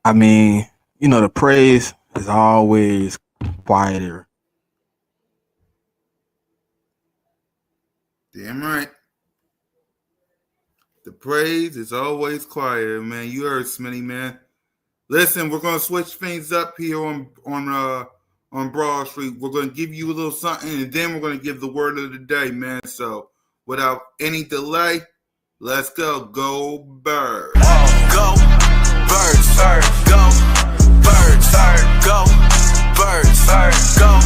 I mean, the praise is always quieter. Damn right. The praise is always quieter, man. You heard Smitty, man. Listen, we're gonna switch things up here on Broad Street. We're gonna give you a little something, and then we're gonna give the word of the day, man. So, without any delay, let's go. Go Birds. Go Birds. Go Birds. Go Birds. Go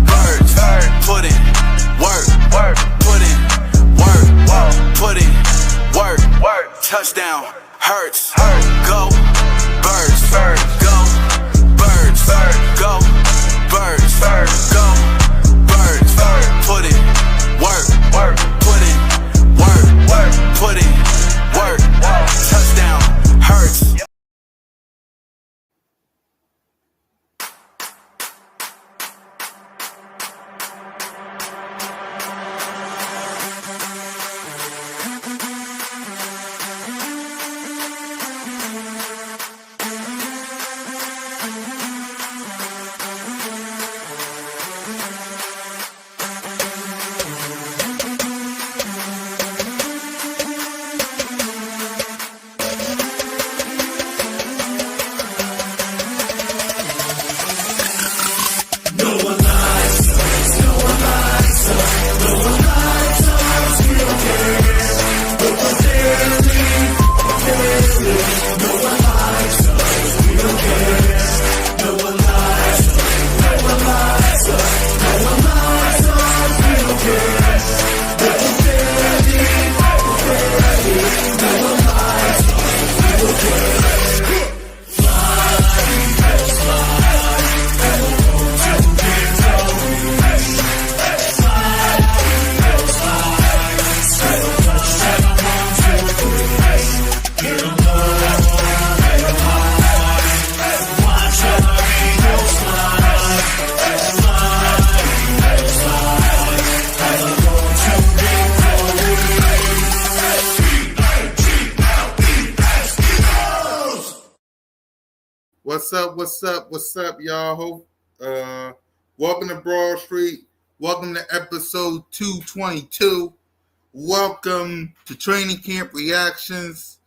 Birds. Put in work. Put in work. Put in work. Touchdown. Hurts. Go Birds. Go Birds. Go Birds. Go Birds. Put in work. Put in work. Put in work. Touchdown. Hurts. What's up, y'all? Welcome to Broad Street. Welcome to episode 222. Welcome to Training Camp Reactions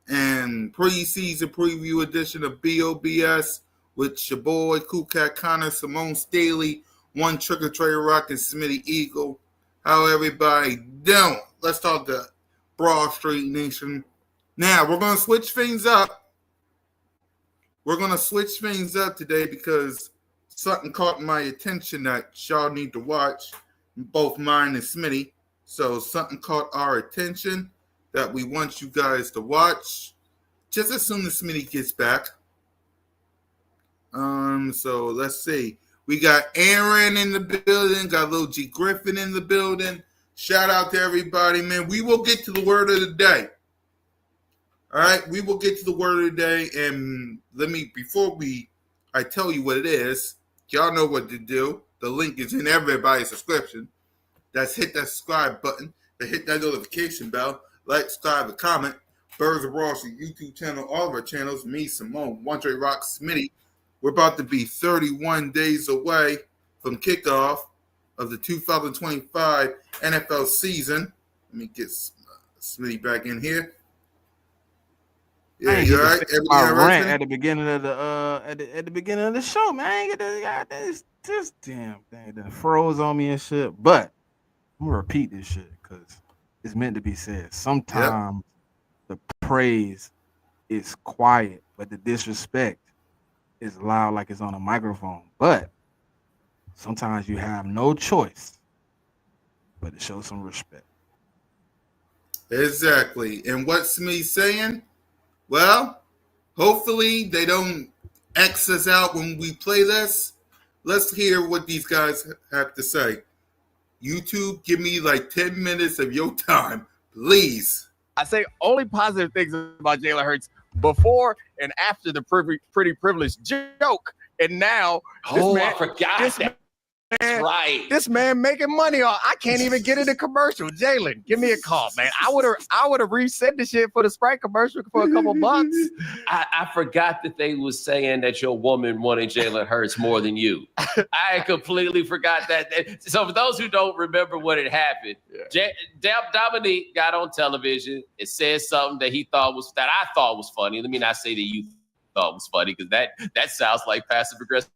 and Preseason Preview Edition of B.O.B.S. with your boy, Cool Cat Connor, Simone Staley, One Trigger Trey Rock, and Smitty Eagle. How everybody doing? Let's talk to Broad Street Nation. Now, we're going to switch things up. We're going to switch things up today because something caught my attention that y'all need to watch, both mine and Smitty. So something caught our attention that we want you guys to watch just as soon as Smitty gets back. So let's see. We got Aaron in the building, got Lil G Griffin in the building. Shout out to everybody, man. We will get to the word of the day. All right, we will get to the word of the day, and I tell you what it is, y'all know what to do. The link is in everybody's description. That's hit that subscribe button, hit that notification bell, like, subscribe, and comment. Birds of Broad Street YouTube channel, all of our channels, me, Simone, One Trey Rock, Smitty. We're about to be 31 days away from kickoff of the 2025 NFL season. Let me get Smitty back in here. Yeah, you're right. My rant at the beginning of the at the beginning of the show, man. I ain't get this damn thing that froze on me and shit. But I'm gonna repeat this shit because it's meant to be said. Sometimes the praise is quiet, but the disrespect is loud, like it's on a microphone. But sometimes you have no choice but to show some respect. Exactly. And what's me saying? Well, hopefully they don't X us out when we play this. Let's hear what these guys have to say. YouTube, give me like 10 minutes of your time, please. I say only positive things about Jalen Hurts before and after the pretty privileged joke. And now, I forgot that. That's right. This man making money on. I can't even get in a commercial. Jalen, give me a call, man. I would have reset the shit for the Sprite commercial for a couple bucks. I forgot that they was saying that your woman wanted Jalen Hurts more than you. I completely forgot that. So for those who don't remember what had happened, Dominique got on television. It said something that I thought was funny. Let me not say that you thought was funny because that sounds like passive aggressive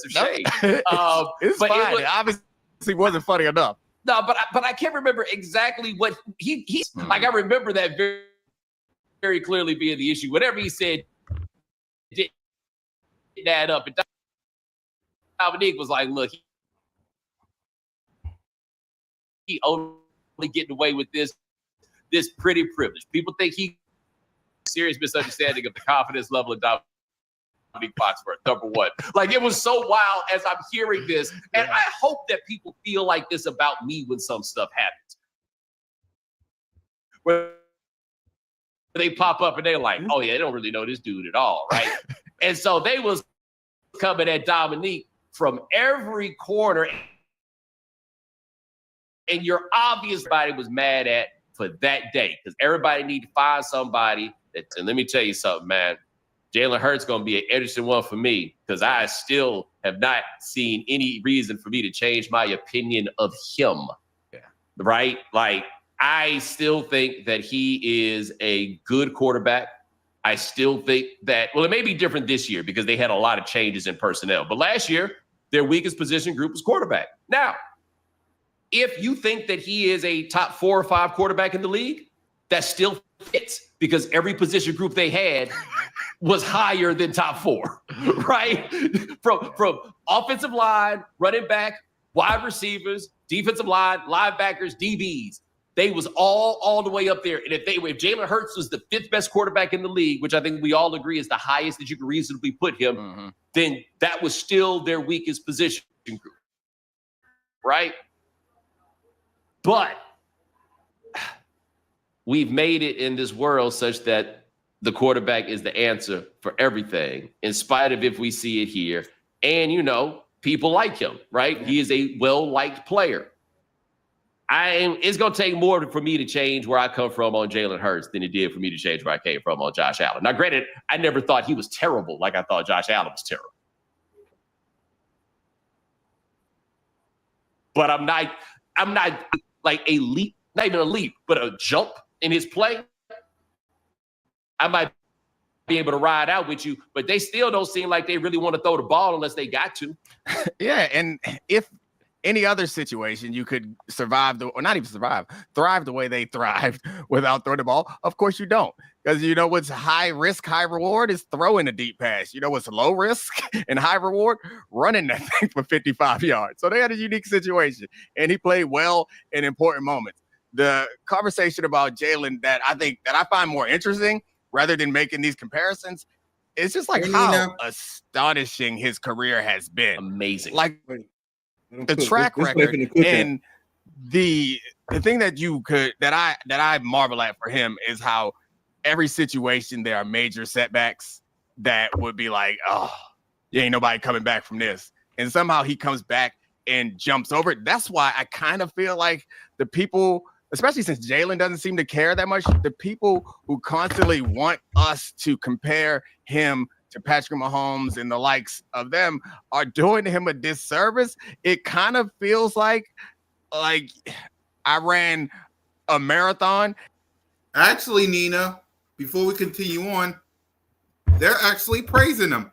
shade. It's but fine. It obviously wasn't funny enough. No, but I can't remember exactly what he's like. I remember that very, very clearly being the issue. Whatever he said didn't add up. And Dominique was like, look, he only getting away with this pretty privilege. People think he serious misunderstanding of the confidence level of Dominique Foxworth, number one. Like, it was so wild as I'm hearing this. And I hope that people feel like this about me when some stuff happens. Where they pop up and they're like, oh yeah, they don't really know this dude at all, right? And so they was coming at Dominique from every corner. And your obvious body was mad at for that day because everybody need to find somebody that, and let me tell you something, man. Jalen Hurts going to be an interesting one for me because I still have not seen any reason for me to change my opinion of him. Yeah. Right? Like, I still think that he is a good quarterback. I still think that, well, it may be different this year because they had a lot of changes in personnel. But last year, their weakest position group was quarterback. Now, if you think that he is a top 4 or 5 quarterback in the league, that still fits because every position group they had was higher than top 4, right? From offensive line, running back, wide receivers, defensive line, linebackers, DBs. They was all the way up there. And if Jalen Hurts was the 5th best quarterback in the league, which I think we all agree is the highest that you can reasonably put him, then that was still their weakest position group, right? But we've made it in this world such that the quarterback is the answer for everything, in spite of if we see it here. And, people like him, right? He is a well-liked player. It's going to take more for me to change where I come from on Jalen Hurts than it did for me to change where I came from on Josh Allen. Now, granted, I never thought he was terrible like I thought Josh Allen was terrible. But I'm not like a leap, not even a leap, but a jump in his play. I might be able to ride out with you, but they still don't seem like they really want to throw the ball unless they got to. Yeah, and if any other situation you could thrive the way they thrived without throwing the ball, of course you don't. Because what's high risk, high reward is throwing a deep pass. What's low risk and high reward? Running that thing for 55 yards. So they had a unique situation, and he played well in important moments. The conversation about Jalen that I find more interesting rather than making these comparisons is just like how astonishing his career has been. Amazing. Like the track record and the thing that I marvel at for him is how every situation there are major setbacks that would be like, oh, yeah, ain't nobody coming back from this. And somehow he comes back and jumps over it. That's why I kind of feel like the people, especially since Jalen doesn't seem to care that much, the people who constantly want us to compare him to Patrick Mahomes and the likes of them are doing him a disservice. It kind of feels like I ran a marathon. Actually, Nina, before we continue on, they're actually praising him.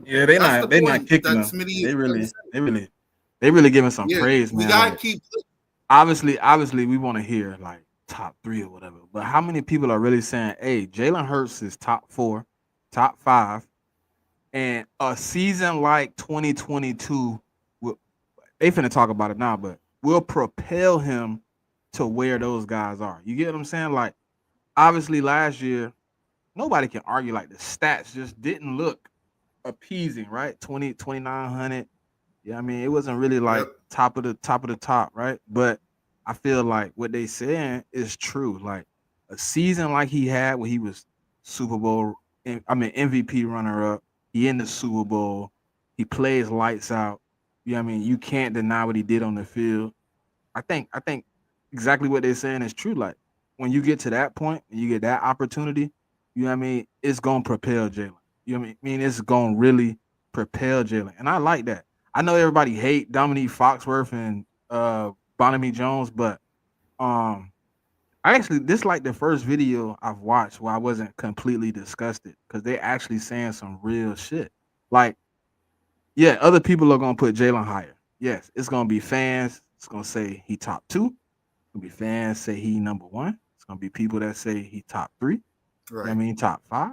Yeah, they're not kicking him. They really giving some praise, man. We gotta keep. Obviously, we want to hear like top 3 or whatever. But how many people are really saying, "Hey, Jalen Hurts is top 4, top 5, and a season like 2022, they finna talk about it now, but will propel him to where those guys are." You get what I'm saying? Like, obviously, last year, nobody can argue like the stats just didn't look appeasing, right? 2,900. Yeah, I mean, it wasn't really like top of the top, right? But I feel like what they saying is true. Like a season like he had where he was Super Bowl, MVP runner-up, he in the Super Bowl, he plays lights out. You know what I mean? You can't deny what he did on the field. I think exactly what they're saying is true. Like when you get to that point and you get that opportunity, you know what I mean, it's gonna propel Jalen. You know what I mean? It's gonna really propel Jalen. And I like that. I know everybody hate Dominique Foxworth and Bonamy Jones, but I actually this like the first video I've watched where I wasn't completely disgusted because they actually saying some real shit. Like, yeah, other people are gonna put Jalen higher. Yes, it's gonna be fans. It's gonna say he top 2. It's gonna be fans say he number 1. It's gonna be people that say he top 3. Right. You know what I mean, top 5.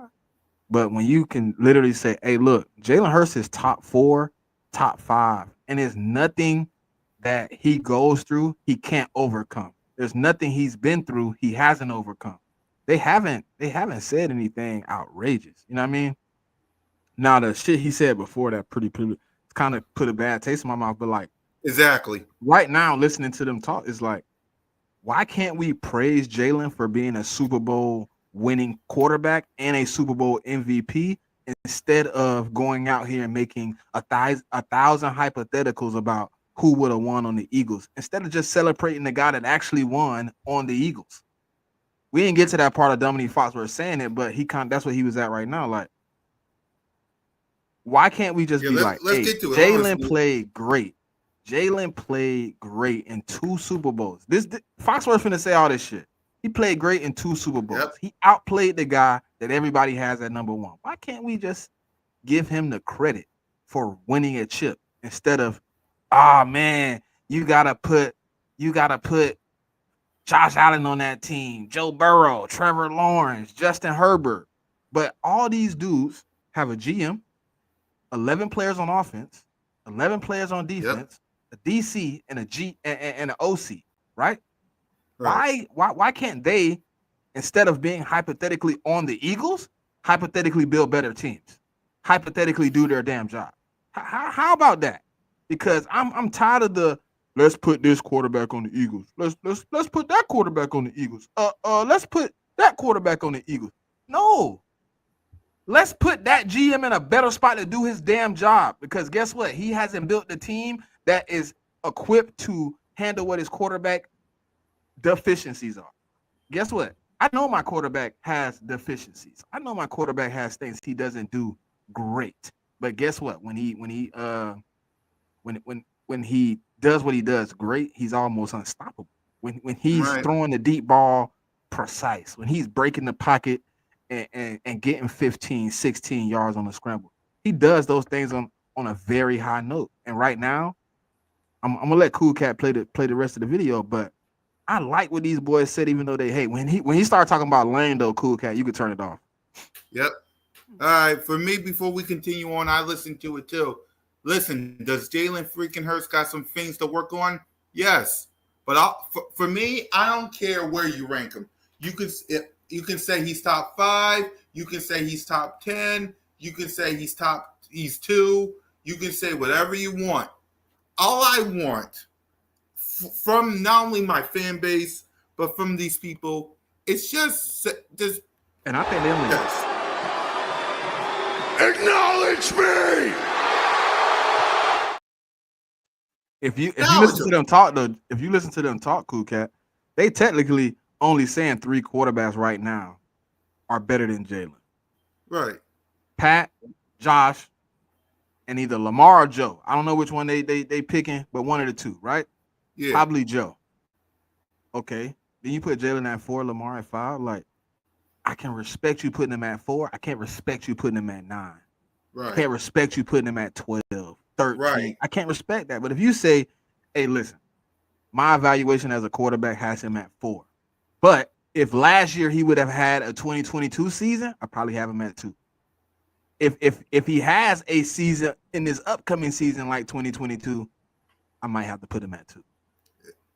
But when you can literally say, "Hey, look, Jalen Hurts is top 4, top 5, and there's nothing that he goes through he can't overcome. There's nothing he's been through he hasn't overcome." They haven't said anything outrageous. You know what I mean? Now the shit he said before that pretty kind of put a bad taste in my mouth. But like exactly right now, listening to them talk is like, why can't we praise Jalen for being a Super Bowl winning quarterback and a Super Bowl MVP instead of going out here and making a thousand hypotheticals about who would have won on the Eagles instead of just celebrating the guy that actually won on the Eagles? We didn't get to that part of Dominique Foxworth saying it, but that's what he was at right now. Like, why can't we just be like, hey, Jalen played great. Jalen played great in 2 Super Bowls. Foxworth finna say all this shit. He played great in 2 Super Bowls. Yep. He outplayed the guy that everybody has at number 1. Why can't we just give him the credit for winning a chip instead of, man, you gotta put Josh Allen on that team, Joe Burrow, Trevor Lawrence, Justin Herbert. But all these dudes have a GM, 11 players on offense, 11 players on defense, a DC and an OC, right? Why can't they, instead of being hypothetically on the Eagles, hypothetically build better teams, hypothetically do their damn job? How about that? Because I'm tired of the let's put this quarterback on the Eagles. Let's put that quarterback on the Eagles. Let's put that quarterback on the Eagles. No. Let's put that GM in a better spot to do his damn job, because guess what? He hasn't built the team that is equipped to handle what his quarterback deficiencies are. Guess what? I know my quarterback has deficiencies. I know my quarterback has things he doesn't do great. But guess what? When he does what he does great, he's almost unstoppable. When he's throwing the deep ball precise, when he's breaking the pocket and getting 15, 16 yards on the scramble, he does those things on a very high note. And right now, I'm gonna let Cool Cat play the rest of the video, but I like what these boys said, even though they hate. When he started talking about Lane, though, Cool Cat, you could turn it off. Yep. All right. For me, before we continue on, I listened to it too. Listen, does Jalen freaking Hurts got some things to work on? Yes. But for me, I don't care where you rank him. You can say he's top 5. You can say he's top 10. You can say he's 2. You can say whatever you want. All I want from not only my fan base, but from these people, it's just. And I think they only. Acknowledge me. If you listen to them talk, Cool Cat, they technically only saying 3 quarterbacks right now are better than Jalen. Right. Pat, Josh, and either Lamar or Joe. I don't know which one they picking, but one of the 2, right? Yeah. Probably Joe. Okay. Then you put Jalen at 4, Lamar at 5. Like, I can respect you putting him at 4. I can't respect you putting him at 9. Right. I can't respect you putting him at 12, 13. Right. I can't respect that. But if you say, hey, listen, my evaluation as a quarterback has him at 4. But if last year he would have had a 2022 season, I probably have him at 2. If he has a season in this upcoming season like 2022, I might have to put him at 2.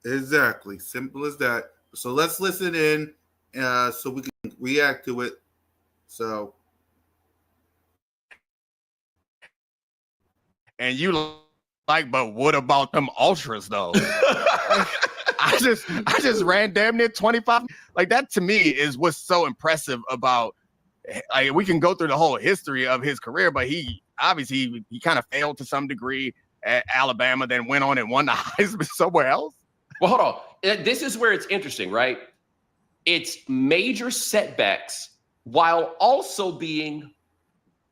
Exactly. Simple as that. So let's listen in so we can react to it. So. And you like, but what about them ultras though? I just ran damn near 25. Like, that to me is what's so impressive about. Like, we can go through the whole history of his career, but he obviously kind of failed to some degree at Alabama, then went on and won the Heisman somewhere else? Well, hold on. This is where it's interesting, right? It's major setbacks while also being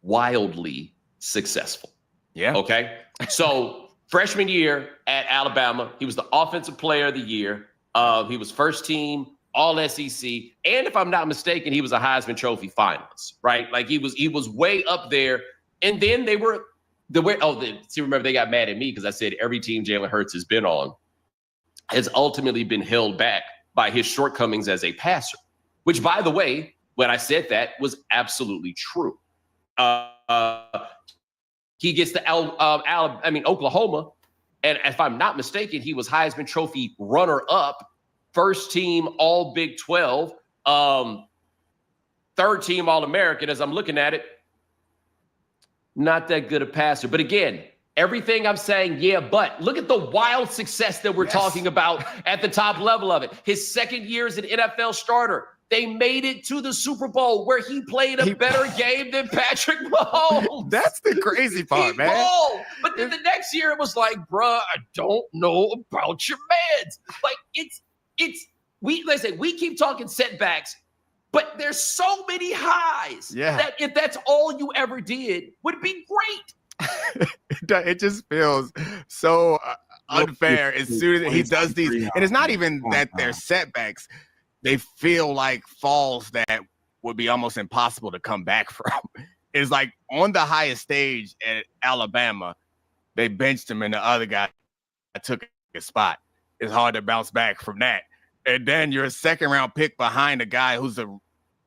wildly successful. Yeah. Okay. So freshman year at Alabama, he was the offensive player of the year. He was first team all SEC. And if I'm not mistaken, he was a Heisman Trophy finalist, right? Like he was way up there. And then they were remember they got mad at me because I said every team Jalen Hurts has been on has ultimately been held back by his shortcomings as a passer, which, by the way, when I said that was absolutely true. He gets to Oklahoma, and if I'm not mistaken, he was Heisman Trophy runner-up, first team All Big 12, third team All-American. As I'm looking at it, not that good a passer. But again, everything I'm saying, yeah, but look at the wild success that we're talking about at the top level of it. His second year as an NFL starter, they made it to the Super Bowl where he played a better game than Patrick Mahomes. That's the crazy part, man. Balled. But then the next year it was like, bruh, I don't know about your meds. Like we keep talking setbacks, but there's so many highs that if that's all you ever did would be great. It just feels so unfair as soon as he does these. And it's not even that they're setbacks. They feel like falls that would be almost impossible to come back from. It's like on the highest stage at Alabama, they benched him and the other guy took his spot. It's hard to bounce back from that. And then you're a second round pick behind a guy who's a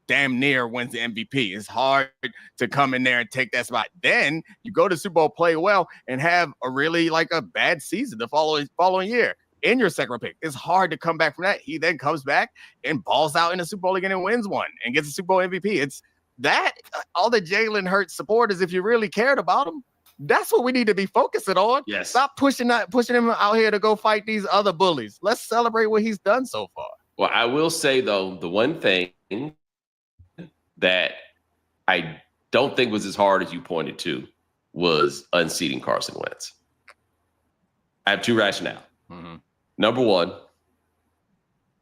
damn near wins the MVP. It's hard to come in there and take that spot. Then you go to Super Bowl, play well, and have a really like a bad season the following year in your second round pick. It's hard to come back from that. He then comes back and balls out in the Super Bowl again and wins one and gets a Super Bowl MVP. It's that all the Jalen Hurts supporters, if you really cared about him, that's what we need to be focusing on. Yes. Stop pushing him out here to go fight these other bullies. Let's celebrate what he's done so far. Well, I will say, though, the one thing that I don't think was as hard as you pointed to was unseating Carson Wentz. I have two rationale. Mm-hmm. Number one,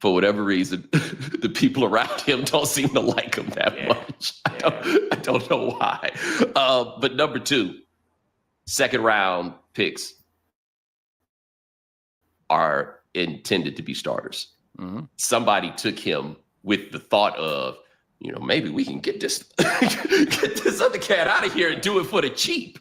for whatever reason, the people around him don't seem to like him that much. I don't know why. But number two, second round picks are intended to be starters. Mm-hmm. Somebody took him with the thought of, maybe we can get this other cat out of here and do it for the cheap.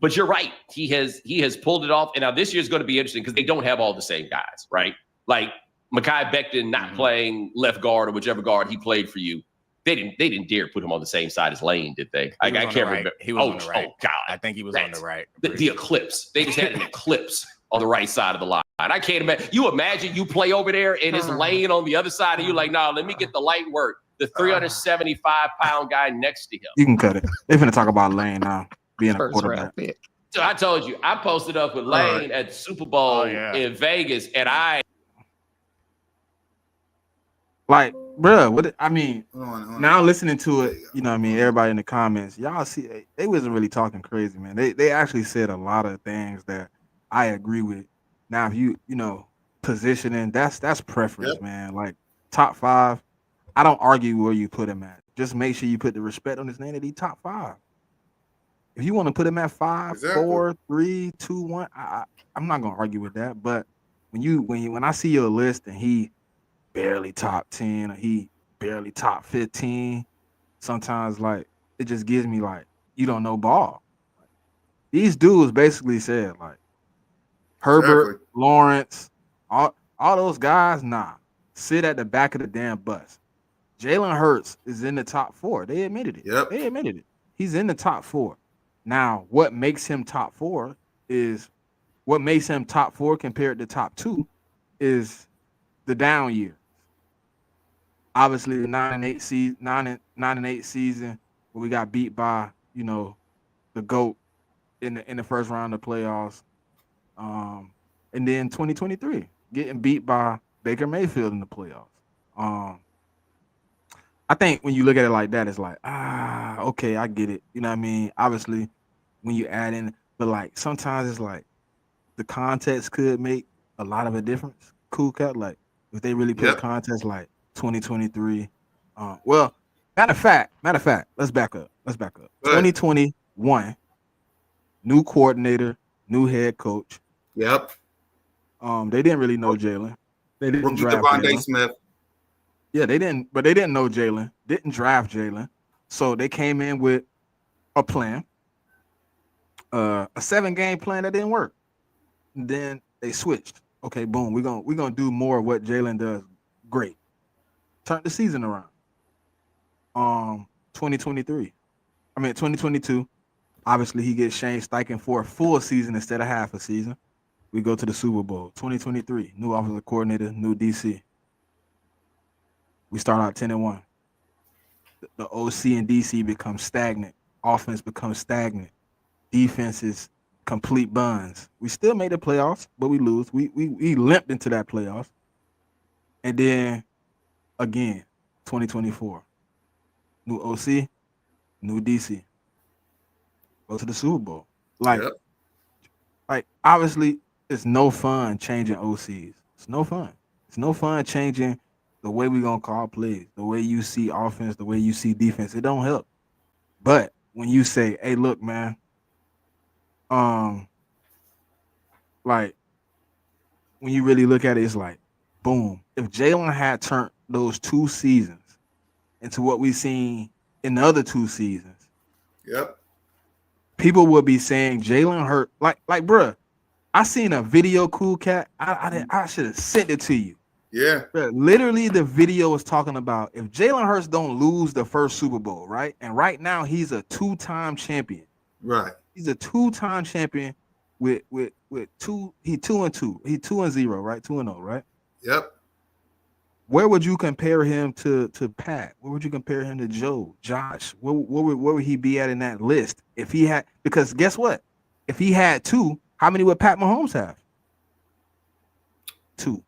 But you're right. He has pulled it off. And now this year's going to be interesting because they don't have all the same guys, right? Like Mekhi Becton not playing left guard or whichever guard he played for you. They didn't dare put him on the same side as Lane, did they? I can't remember. He was on the right. Oh God. I think he was on the right. The eclipse. They just had an eclipse on the right side of the line. I can't imagine. You imagine you play over there and it's Lane on the other side and you're like, nah, let me get the light work. The 375-pound guy next to him. You can cut it. They're going to talk about Lane now being a quarterback. So I told you, I posted up with Lane at the Super Bowl in Vegas, and now listening to it, everybody in the comments, y'all see, they wasn't really talking crazy, man. They actually said a lot of things that I agree with. Now, if you positioning, that's preference, man. Like top 5, I don't argue where you put him at. Just make sure you put the respect on his name that he top 5. If you want to put him at 5, 4, 3, 2, 1, I'm not gonna argue with that. But when I see your list and he barely top 10 or he barely top 15, sometimes like it just gives me like you don't know ball. These dudes basically said like Herbert, Lawrence, all those guys, sit at the back of the damn bus. Jalen Hurts is in the top 4. They admitted it. Yep. They admitted it. He's in the top 4. Now, what makes him top 4 compared to top 2 is the down year. Obviously, the 9-8 season where we got beat by, the GOAT in the first round of playoffs. And then 2023, getting beat by Baker Mayfield in the playoffs. I think when you look at it like that, it's like, okay, I get it. You know what I mean? Obviously, when you add in, but like sometimes it's like the context could make a lot of a difference. Cool cat, like if they really put context like 2023. Well, matter of fact, let's back up. 2021, new coordinator, new head coach. Yep. They didn't really know Jalen. They didn't draft Devontae Jalen. Smith. Yeah, they didn't, but they didn't know Jalen. Didn't draft Jalen. So they came in with a plan, a 7-game plan that didn't work. And then they switched. Okay, boom. We're gonna do more of what Jalen does. Great. Turn the season around. 2022. Obviously, he gets Shane Steichen for a full season instead of half a season. We go to the Super Bowl. 2023, new offensive coordinator, new DC. We start out 10-1. The OC and DC become stagnant. Offense becomes stagnant. Defense is complete buns. We still made the playoffs, but we lose. We limped into that playoffs. And then again, 2024. New OC, new DC. Go to the Super Bowl. Like obviously, it's no fun changing OCs. It's no fun. It's no fun changing the way we're gonna call plays, the way you see offense, the way you see defense. It don't help. But when you say, hey, look, man, like when you really look at it, it's like, boom. If Jalen had turned those 2 seasons into what we've seen in the other 2 seasons, people would be saying Jalen Hurts. Like, bruh, I seen a video, Cool Cat. I should have sent it to you. Yeah. Bruh, literally, the video was talking about if Jalen Hurts don't lose the first Super Bowl, right? And right now he's a 2-time champion. Right. He's a 2-time champion with 2. He 2-2. He 2-0, right? 2-0, right? Yep. Where would you compare him to Pat? Where would you compare him to Joe, Josh? Where would he be at in that list if he had? Because guess what? If he had 2, how many would Pat Mahomes have? 2.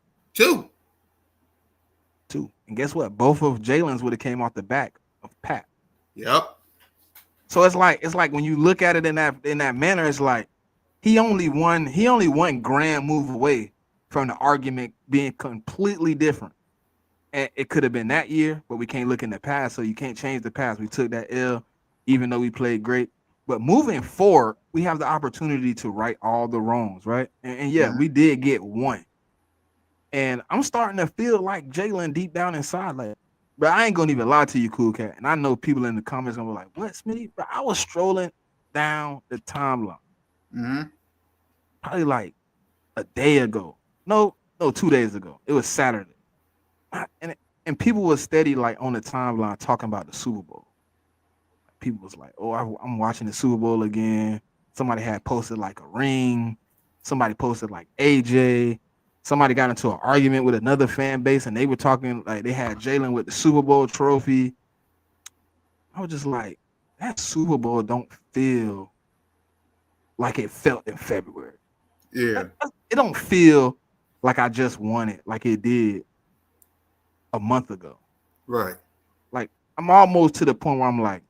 And guess what? Both of Jalen's would have came off the back of Pat. Yep. So it's like when you look at it in that manner, it's like he only one grand move away from the argument being completely different. And it could have been that year, but we can't look in the past, so you can't change the past. We took that L, even though we played great. But moving forward, we have the opportunity to right all the wrongs, right? And we did get 1. And I'm starting to feel like Jalen deep down inside, like, but I ain't gonna even lie to you, Cool Cat. And I know people in the comments gonna be like, "What, Smitty?" But I was strolling down the timeline, probably like a day ago. No, 2 days ago. It was Saturday, and people was steady like on the timeline talking about the Super Bowl. People was like, "Oh, I'm watching the Super Bowl again." Somebody had posted like a ring. Somebody posted like AJ. Somebody got into an argument with another fan base, and they were talking like they had Jalen with the Super Bowl trophy. I was just like, that Super Bowl don't feel like it felt in February. Yeah. It don't feel like I just won it like it did a month ago. Right. Like, I'm almost to the point where I'm like,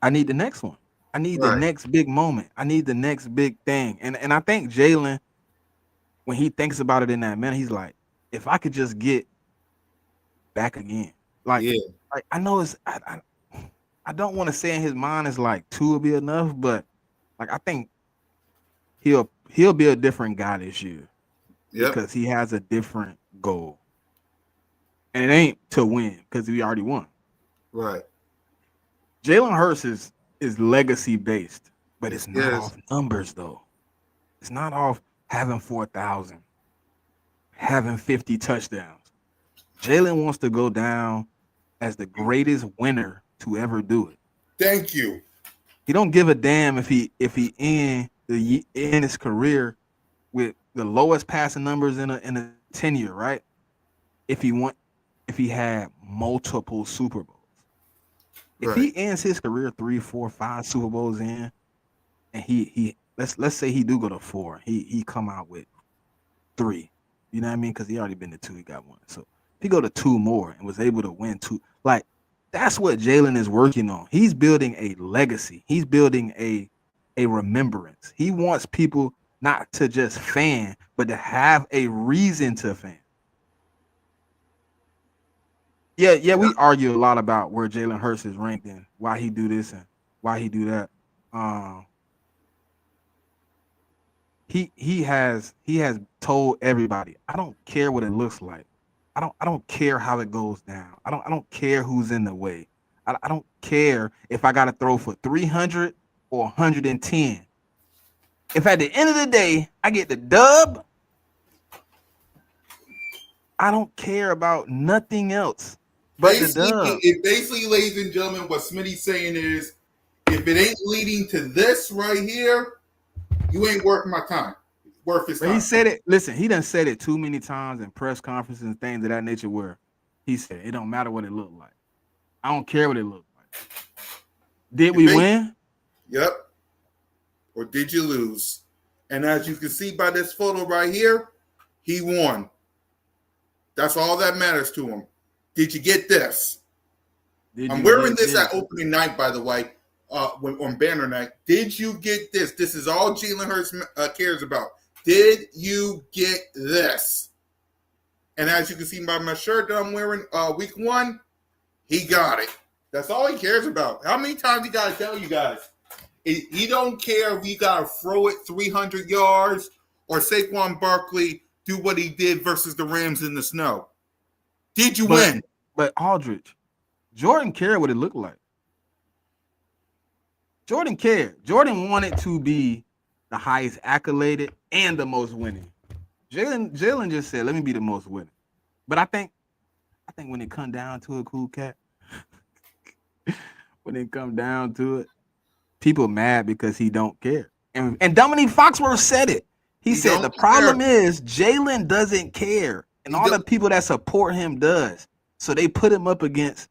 I need the next one. I need the next big moment. I need the next big thing. And I think Jalen, when he thinks about it in that manner, he's like, if I could just get back again. Like I know it's I don't want to say in his mind is like 2 will be enough, but like I think he'll be a different guy this year. Because he has a different goal. And it ain't to win, because we already won. Right. Jalen Hurts is legacy based, but it's not off numbers though. It's not off having 4,000, having 50 touchdowns. Jalen wants to go down as the greatest winner to ever do it. Thank you. He don't give a damn if he end his career with the lowest passing numbers in a tenure, right? If he had multiple Super Bowls. If he ends his career 3, 4, 5 Super Bowls in, and he let's say he do go to 4, he come out with 3. You know what I mean? Because he already been to 2, he got 1. So if he go to 2 more and was able to win 2, like that's what Jalen is working on. He's building a legacy. He's building a remembrance. He wants people not to just fan, but to have a reason to fan. Yeah, we argue a lot about where Jalen Hurts is ranked and why he do this and why he do that. He has told everybody, I don't care what it looks like. I don't care how it goes down. I don't care who's in the way. I don't care if I got to throw for 300 or 110. If at the end of the day I get the dub, I don't care about nothing else but the dub. Basically, ladies and gentlemen, what Smitty's saying is, if it ain't leading to this right here, you ain't worth my time. Worth his time. He said it. Listen, he done said it too many times in press conferences and things of that nature where he said it don't matter what it looked like. I don't care what it looked like. Did we win? Yep. Or did you lose? And as you can see by this photo right here, he won. That's all that matters to him. Did you get this? I'm wearing this at opening night, by the way, on banner night. Did you get this? This is all Jalen Hurts cares about. Did you get this? And as you can see by my shirt that I'm wearing week 1, he got it. That's all he cares about. How many times he got to tell you guys? He don't care if you got to throw it 300 yards or Saquon Barkley do what he did versus the Rams in the snow. Did you win? But Aldridge, Jordan cared what it looked like. Jordan cared. Jordan wanted to be the highest accoladed and the most winning. Jalen just said, let me be the most winning. But I think when it come down to it, cool cat, when it come down to it, people mad because he don't care. And Dominique Foxworth said it. He said the problem is Jalen doesn't care. And all the people that support him does. So they put him up against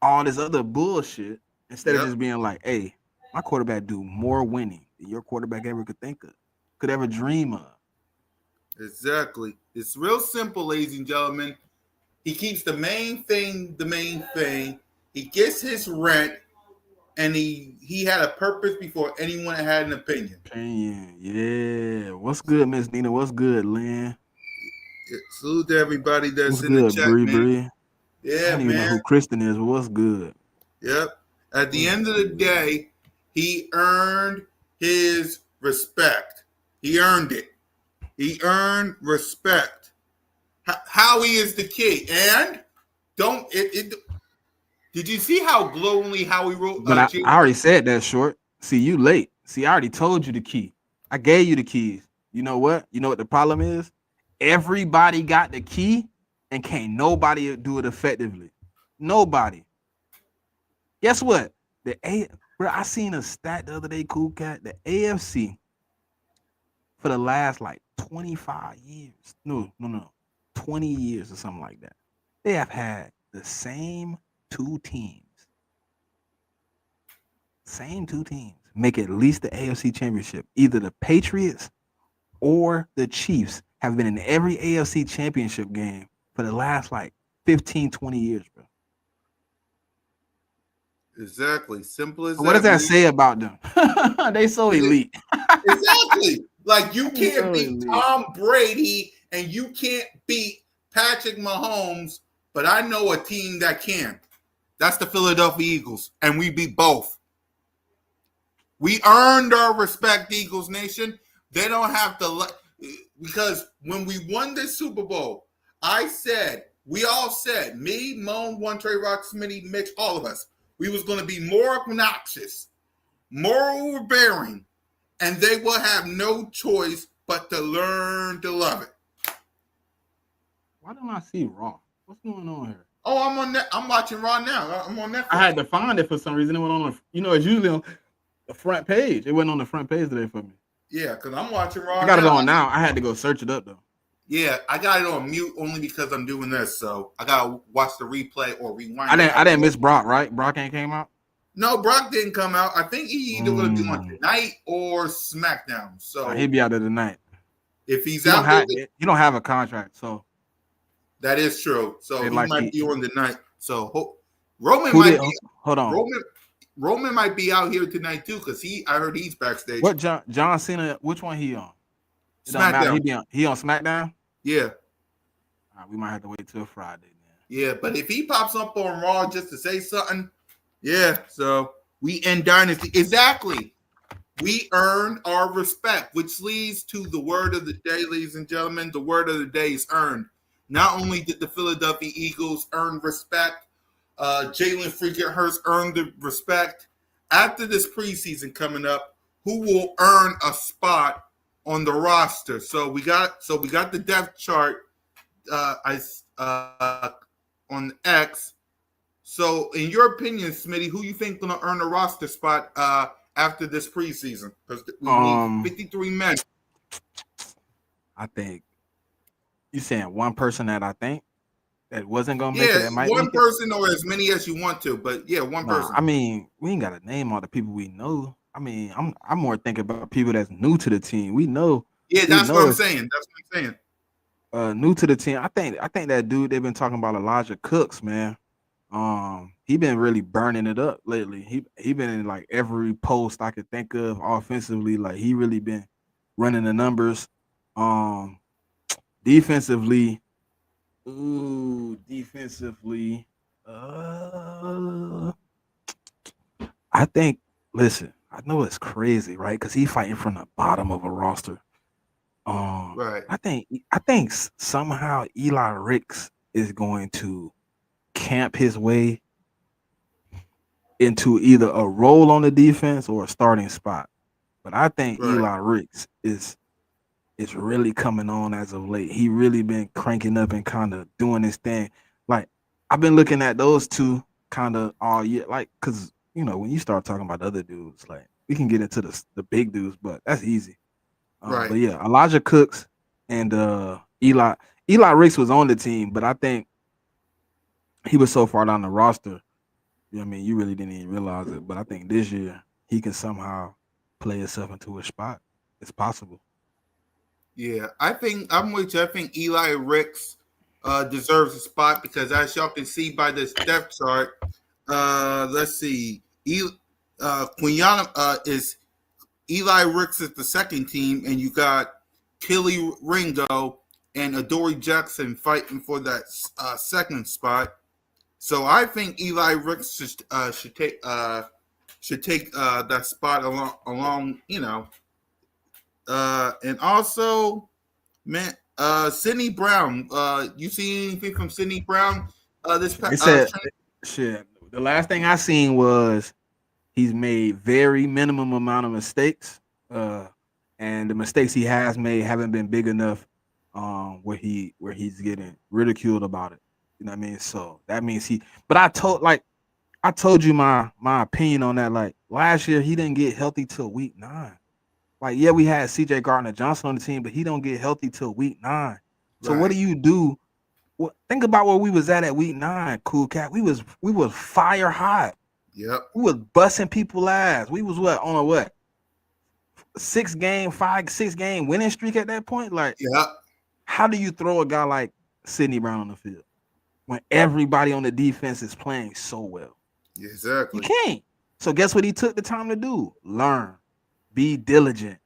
all this other bullshit instead of just being like, hey, my quarterback do more winning than your quarterback ever could think of, could ever dream of. Exactly. It's real simple, ladies and gentlemen. He keeps the main thing the main thing. He gets his rent, and he had a purpose before anyone had an opinion. Yeah. What's good, Miss Nina? What's good, Lynn? Salute to everybody that's what's in good, the chat, Bree, man. Bree? Yeah, I don't even know who Kristen is, but what's good? Yep. At the end of the day, he earned his respect. He earned it. He earned respect. Howie is the key. And did you see how glowingly Howie wrote? But I already said that, Short. See, you late. See, I already told you the key. I gave you the keys. You know what? You know what the problem is? Everybody got the key, and can't nobody do it effectively. Nobody. Guess what? I seen a stat the other day, cool cat. The AFC for the last 25 years. No. 20 years or something like that. They have had the same two teams. Make at least the AFC championship. Either the Patriots or the Chiefs have been in every AFC championship game for the last 15, 20 years, bro. Exactly. Simple as that. What does that say about them? They so elite. Exactly. You can't beat Tom Brady and you can't beat Patrick Mahomes, but I know a team that can. That's the Philadelphia Eagles, and we beat both. We earned our respect, Eagles Nation. They don't have to because when we won this Super Bowl, we all said, me, Moan, One Trey Rock, Smitty, Mitch, all of us, we was going to be more obnoxious, more overbearing, and they will have no choice but to learn to love it. Why don't I see Raw? What's going on here? Oh, I'm on that. I'm watching Raw now. I'm on Netflix. I had to find it for some reason. It went on. It's usually on the front page. It went on the front page today for me. Yeah, because I'm watching Raw. I got it on now. I had to go search it up though. Yeah, I got it on mute only because I'm doing this. So I gotta watch the replay or rewind. I didn't miss Brock, right? Brock ain't came out. No, Brock didn't come out. I think he either gonna be on Tonight or SmackDown. So he'll be out there tonight. If he's out there, you don't have a contract, so that is true. So he might be on the night. So Roman Roman might be out here tonight too, because I heard he's backstage. What John Cena? Which one he on? It don't matter. SmackDown. He on SmackDown. Yeah. We might have to wait till Friday. Yeah, but if he pops up on Raw just to say something, yeah. So we end Dynasty. Exactly. We earn our respect, which leads to the word of the day, ladies and gentlemen. The word of the day is earned. Not only did the Philadelphia Eagles earn respect, Jalen freaking Hurts earned the respect. After this preseason coming up, who will earn a spot on the roster? So we got the depth chart. On X. So, in your opinion, Smitty, who you think gonna earn a roster spot after this preseason? Because we need 53 men. I think you saying one person that I think that wasn't gonna make it. That might one person or as many as you want to, but yeah, one person. I mean, we ain't got to name all the people we know. I mean, I'm more thinking about people that's new to the team. We know. Yeah, that's what I'm saying. New to the team. I think that dude they've been talking about, Elijah Cooks, man. He been really burning it up lately. He been in like every post I could think of offensively. Like he really been running the numbers. Defensively, I think. Listen, I know it's crazy, right? Because he's fighting from the bottom of a roster. Right. I think somehow Eli Ricks is going to camp his way into either a role on the defense or a starting spot. But I think Eli Ricks is really coming on as of late. He really been cranking up and kind of doing his thing. Like I've been looking at those two kind of all year, like because when you start talking about the other dudes, like we can get into the big dudes, but that's easy. Right. But yeah, Elijah Cooks and Eli Ricks was on the team, but I think he was so far down the roster. You know what I mean? You really didn't even realize it. But I think this year he can somehow play himself into a spot. It's possible. Yeah, I think I'm with you. I think Eli Ricks deserves a spot because as y'all can see by this depth chart, let's see. Quiniana is Eli Ricks is the second team, and you got Kelly Ringo and Adoree Jackson fighting for that second spot. So I think Eli Ricks should take that spot along. And also, man, Sidney Brown. You see anything from Sidney Brown? Shit. The last thing I seen was he's made very minimum amount of mistakes, and the mistakes he has made haven't been big enough, where he's getting ridiculed about it. You know what I mean? So that means But I told you my opinion on that. Like last year, he didn't get healthy till week 9. Like yeah, we had C.J. Gardner-Johnson on the team, but he don't get healthy till week 9. So what do you do? Think about where we was at week 9, Cool Cat. We was fire hot. Yep. We was busting people ass. We was on a 6-game winning streak at that point. Like, how do you throw a guy like Sidney Brown on the field when everybody on the defense is playing so well? Exactly. You can't. So guess what he took the time to do? Learn. Be diligent.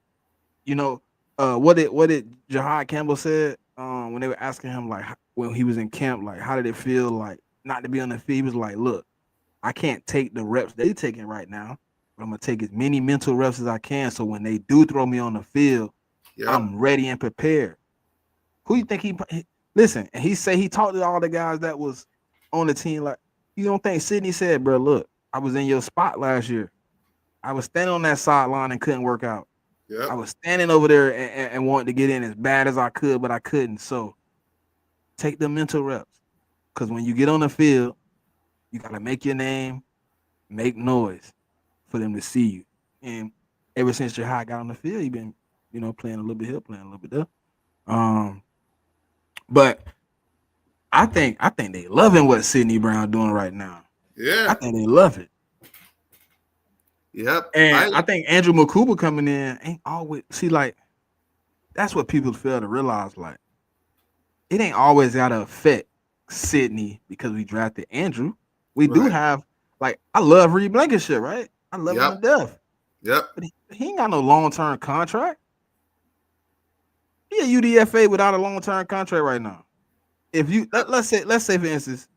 What did Jahad Campbell said when they were asking him, like, when he was in camp, like, how did it feel like not to be on the field? He was like, look, I can't take the reps they're taking right now, but I'm going to take as many mental reps as I can. So when they do throw me on the field, I'm ready and prepared. Who you think he listen? And he talked to all the guys that was on the team. Like, you don't think Sidney said, bro, look, I was in your spot last year. I was standing on that sideline and couldn't work out. Yep. I was standing over there and wanted to get in as bad as I could, but I couldn't. So take the mental reps. Because when you get on the field, you got to make your name, make noise for them to see you. And ever since Jahad got on the field, you've been, playing a little bit here, playing a little bit there. But I think they loving what Sidney Brown doing right now. Yeah. I think they love it. Yep. And I think Andrew Makuba coming in ain't always like that's what people fail to realize. Like, it ain't always gotta affect Sidney because we drafted Andrew. We do have, like, I love Reed Blankenship, right? I love him to death. Yep. But he ain't got no long-term contract. He a UDFA without a long-term contract right now. If you let's say for instance,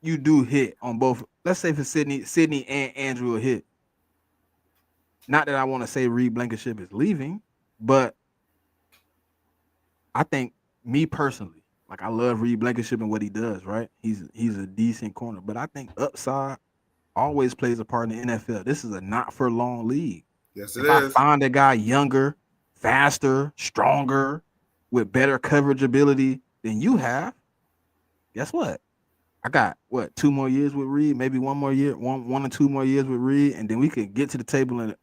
you do hit on both. Let's say for Sydney and Andrew will hit. Not that I want to say Reed Blankenship is leaving, but I think me personally, like I love Reed Blankenship and what he does, right? He's a decent corner, but I think upside always plays a part in the NFL. This is a not for long league. Yes, it if is. I find a guy younger, faster, stronger, with better coverage ability than you have, guess what? I got 2 more years with Reed, maybe 1 more year, one or 2 more years with Reed, and then we could get to the table and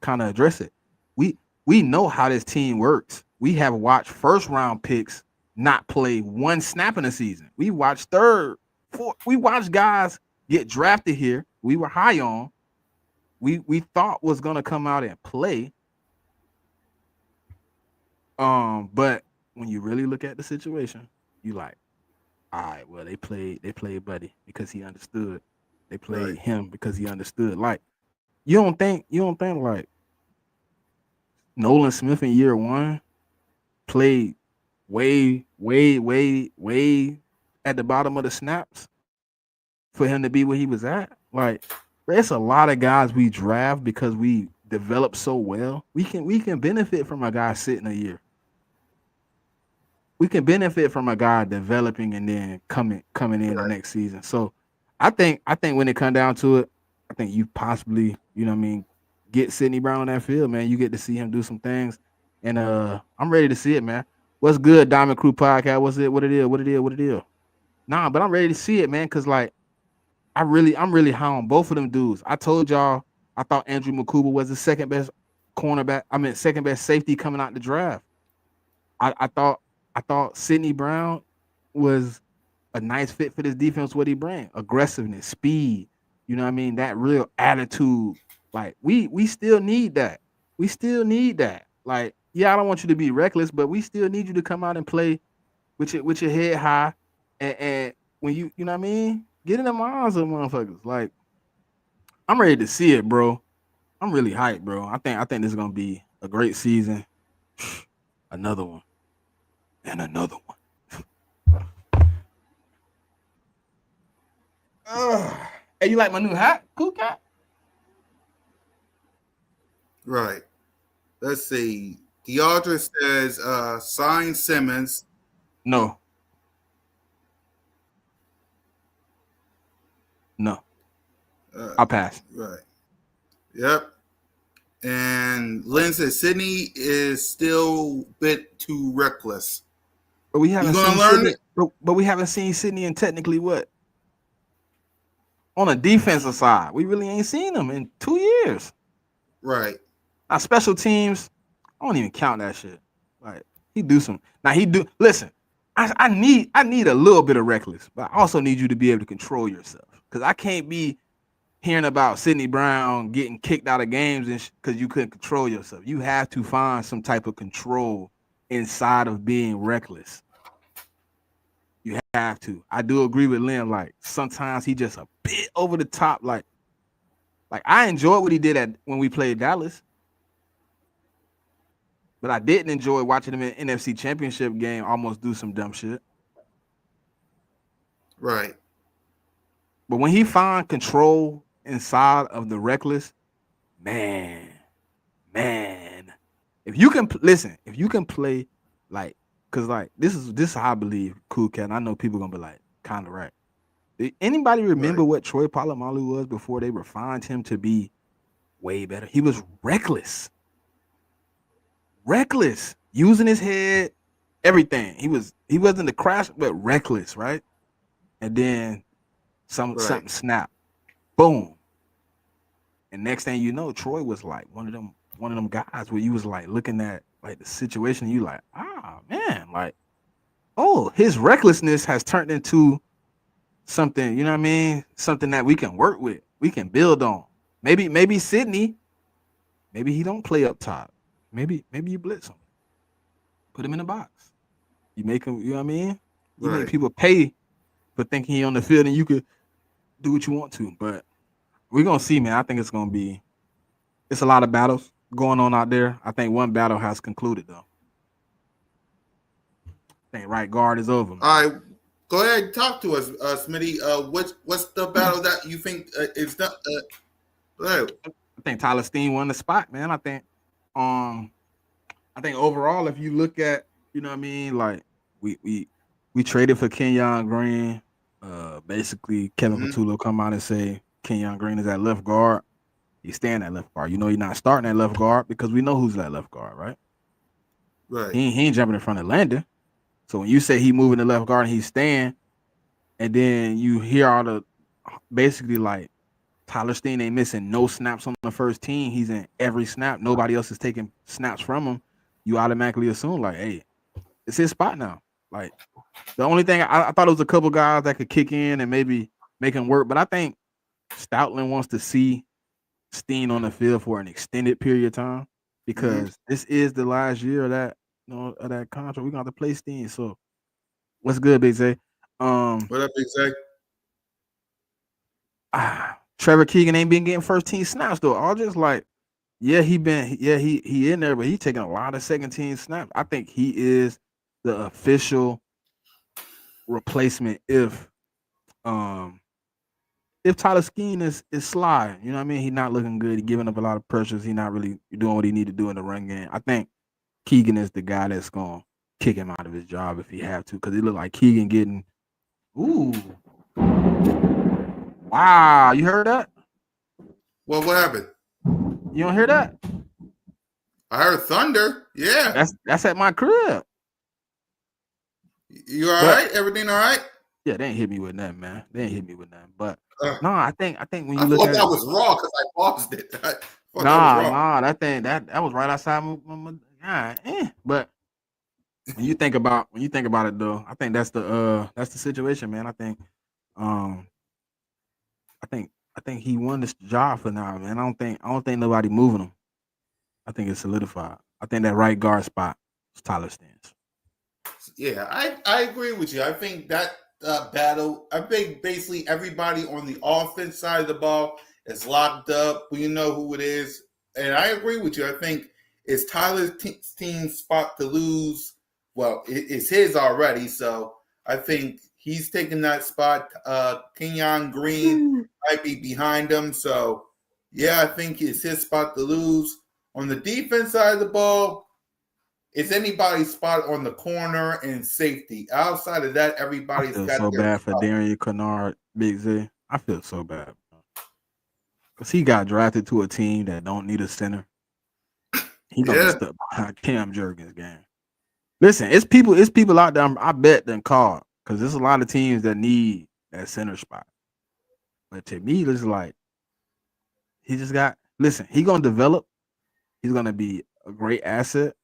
kind of address it. We know how this team works. We have watched first round picks not play one snap in a season. We watched we watched guys get drafted here. We were high on. We thought was gonna come out and play. But when you really look at the situation, you like, all right, well, they played Buddy because he understood. They played him because he understood. Like, you don't think like Nolan Smith in year 1 played way at the bottom of the snaps for him to be where he was at? Like, there's a lot of guys we draft because we develop so well. We can benefit from a guy sitting a year. We can benefit from a guy developing and then coming in the next season. So I think when it come down to it, I think you possibly, you know what I mean, get Sidney Brown on that field, man. You get to see him do some things. And I'm ready to see it, man. What's good, Diamond Crew Podcast? What's it? What it is? Nah, but I'm ready to see it, man, because like I'm really high on both of them dudes. I told y'all I thought Andrew Mukuba was the second best cornerback. I mean, second best safety coming out the draft. I thought Sidney Brown was a nice fit for this defense. What he bring? Aggressiveness, speed. You know what I mean? That real attitude. Like we still need that. We still need that. Like, yeah, I don't want you to be reckless, but we still need you to come out and play with your head high. And when you know what I mean, get in the minds of motherfuckers. Like, I'm ready to see it, bro. I'm really hyped, bro. I think this is gonna be a great season. Another one. And another one. Hey, you like my new hat? Cool cat? Right. Let's see. Deandra says, sign Simmons. No. I'll pass. Right. Yep. And Lynn says Sydney is still a bit too reckless. But we haven't seen Sydney. But we haven't seen Sydney in technically what? On a defensive side, we really ain't seen him in 2 years. Right. Now, special teams, I don't even count that shit. Like, he do some. Now he do. Listen, I need a little bit of reckless, but I also need you to be able to control yourself, because I can't be hearing about Sidney Brown getting kicked out of games because you couldn't control yourself. You have to find some type of control inside of being reckless. You have to. I do agree with Lynn. Like, sometimes he just a bit over the top. Like I enjoyed what he did when we played Dallas, but I didn't enjoy watching him in NFC Championship game almost do some dumb shit. Right. But when he find control inside of the reckless, man, if you can play like, because like this is how I believe, Cool Cat, and I know people gonna be like kind of right. Did anybody remember what Troy Polamalu was before they refined him to be way better? He was reckless, using his head, everything. He wasn't the crash, but reckless, right? And then something snapped, boom. And next thing you know, Troy was like one of them guys where you was like looking at like the situation, and you like, man, like, oh, his recklessness has turned into something, you know what I mean? Something that we can work with, we can build on. Maybe Sydney, maybe he don't play up top. Maybe you blitz him, put him in the box. You make him, you know what I mean? You make people pay for thinking he on the field, and you could do what you want to. But we're gonna see, man. I think it's a lot of battles going on out there. I think one battle has concluded though. I think right guard is over. Man. All right, go ahead and talk to us, Smitty. What's the battle that you think is the? I think Tyler Steen won the spot, man. I think overall, if you look at, you know what I mean, like we traded for Kenyon Green. Basically, Kevin Patullo come out and say Kenyon Green is at left guard. He's staying at left guard. You know, he's not starting at left guard because we know who's at left guard, right? Right. He ain't jumping in front of Landon. So when you say he moving to left guard and he's staying, and then you hear all the basically like Tyler Steen ain't missing no snaps on the first team. He's in every snap. Nobody else is taking snaps from him. You automatically assume like, hey, it's his spot now. Like the only thing I thought it was a couple guys that could kick in and maybe make him work, but I think Stoutland wants to see Steen on the field for an extended period of time because this is the last year of that, of that contract. We're gonna have to play Steen. So what's good, Big Zay? What up, Big Zay? Trevor Keegan ain't been getting first team snaps though. All just like, he in there, but he taking a lot of second team snaps. I think he is the official replacement if Tyler Skeen is sliding. You know what I mean? He's not looking good. He's giving up a lot of pressures. He's not really doing what he need to do in the run game. I think Keegan is the guy that's gonna kick him out of his job if he have to, because it looked like Keegan getting Wow, you heard that? Well, what happened? You don't hear that? I heard thunder. Yeah. That's at my crib. You all right? Everything all right? Yeah, they ain't hit me with nothing, man. They ain't hit me with nothing. But no, I think when you I look thought at that was raw because I paused it. That thing that was right outside my But when you think about it though, I think that's the situation, man. I think he won this job for now, man. I don't think nobody moving him. I think it's solidified. I think that right guard spot is Tyler Steen's. Yeah, I agree with you. I think that battle, I think basically everybody on the offense side of the ball is locked up. We know who it is. And I agree with you. I think it's Tyler Steen's spot to lose. Well, it's his already. So I think he's taking that spot. Kenyon Green might be behind him. So, yeah, I think it's his spot to lose. On the defense side of the ball, it's anybody's spot on the corner and safety. Outside of that, everybody's got so bad for Darian Kennard, Big Z. I feel so bad. Because he got drafted to a team that don't need a center. He gonna be stuck behind Cam Jurgens' game. Listen, it's people out there, I bet, than called. Because there's a lot of teams that need that center spot. But to me, it's like, he just got, listen, he gonna develop. He's gonna be a great asset.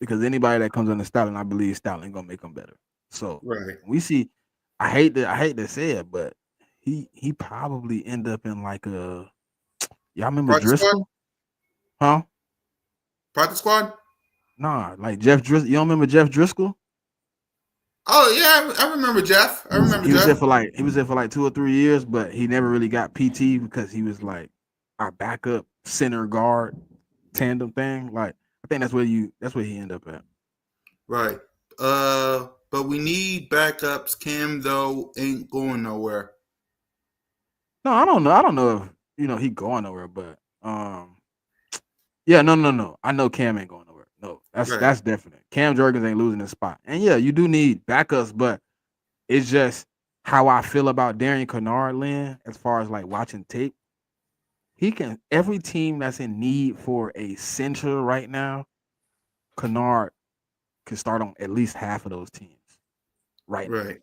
Because anybody that comes under Stoutland, I believe Stoutland gonna make him better. So we see, I hate to say it, but he probably end up in like a, y'all remember Practice Driscoll? Squad? Huh? Practice Squad? Nah, like Jeff Driscoll. You don't remember Jeff Driscoll? Oh yeah, I remember Jeff. He was there for like 2 or 3 years, but he never really got PT because he was like our backup center guard tandem thing. Like I think that's where he ended up at. Right. But we need backups. Cam though ain't going nowhere. No, I don't know. I don't know if he going nowhere, but yeah, no. I know Cam ain't going nowhere. No, that's definite. Cam Jurgens ain't losing his spot. And yeah, you do need backups, but it's just how I feel about Darian Kennard, Lynn, as far as like watching tape. Every team that's in need for a center right now, Kennard can start on at least half of those teams. Right.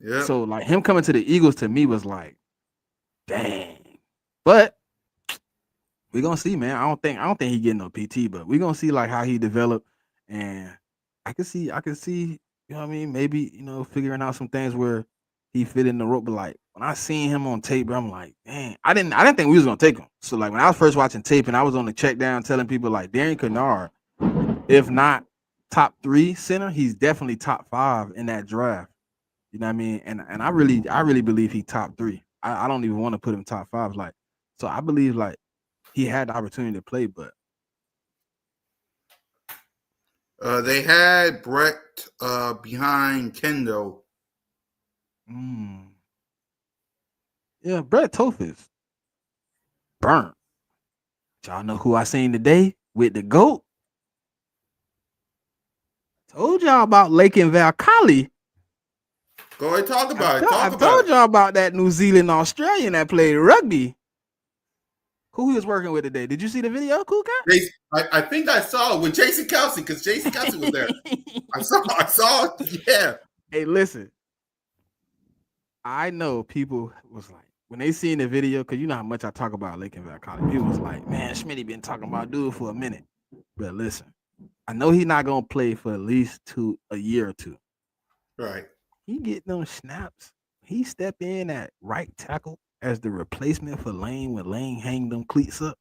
Yeah. So like him coming to the Eagles to me was like, dang. But we're gonna see, man. I don't think he getting no PT, but we're gonna see like how he developed. And I can see, you know what I mean? Maybe, figuring out some things where he fit in the rope. But like when I seen him on tape, bro, I'm like, dang, I didn't think we was gonna take him. So like when I was first watching tape and I was on the check down telling people like Darian Kennard, if not top 3 center, he's definitely top 5 in that draft. You know what I mean? And I really believe he top 3. I don't even want to put him top 5. Like, so I believe like he had the opportunity to play, but They had Brett behind Kendall. Yeah, Brett Tophis burnt. Y'all know who I seen today with the GOAT? Told y'all about Lake and Valcali. Go ahead, talk about it. I told y'all about that New Zealand Australian that played rugby. Who he was working with today? Did you see the video, Cool Cat? I think I saw it with Jason Kelsey because Jason Kelsey was there. I saw it. Yeah. Hey, listen. I know people was like, when they seen the video, because you know how much I talk about Lake and Valcali, people was like, man, Schmitty been talking about dude for a minute. But listen, I know he's not going to play for at least a year or two. Right. He get them snaps. He step in at right tackle as the replacement for Lane when Lane hang them cleats up.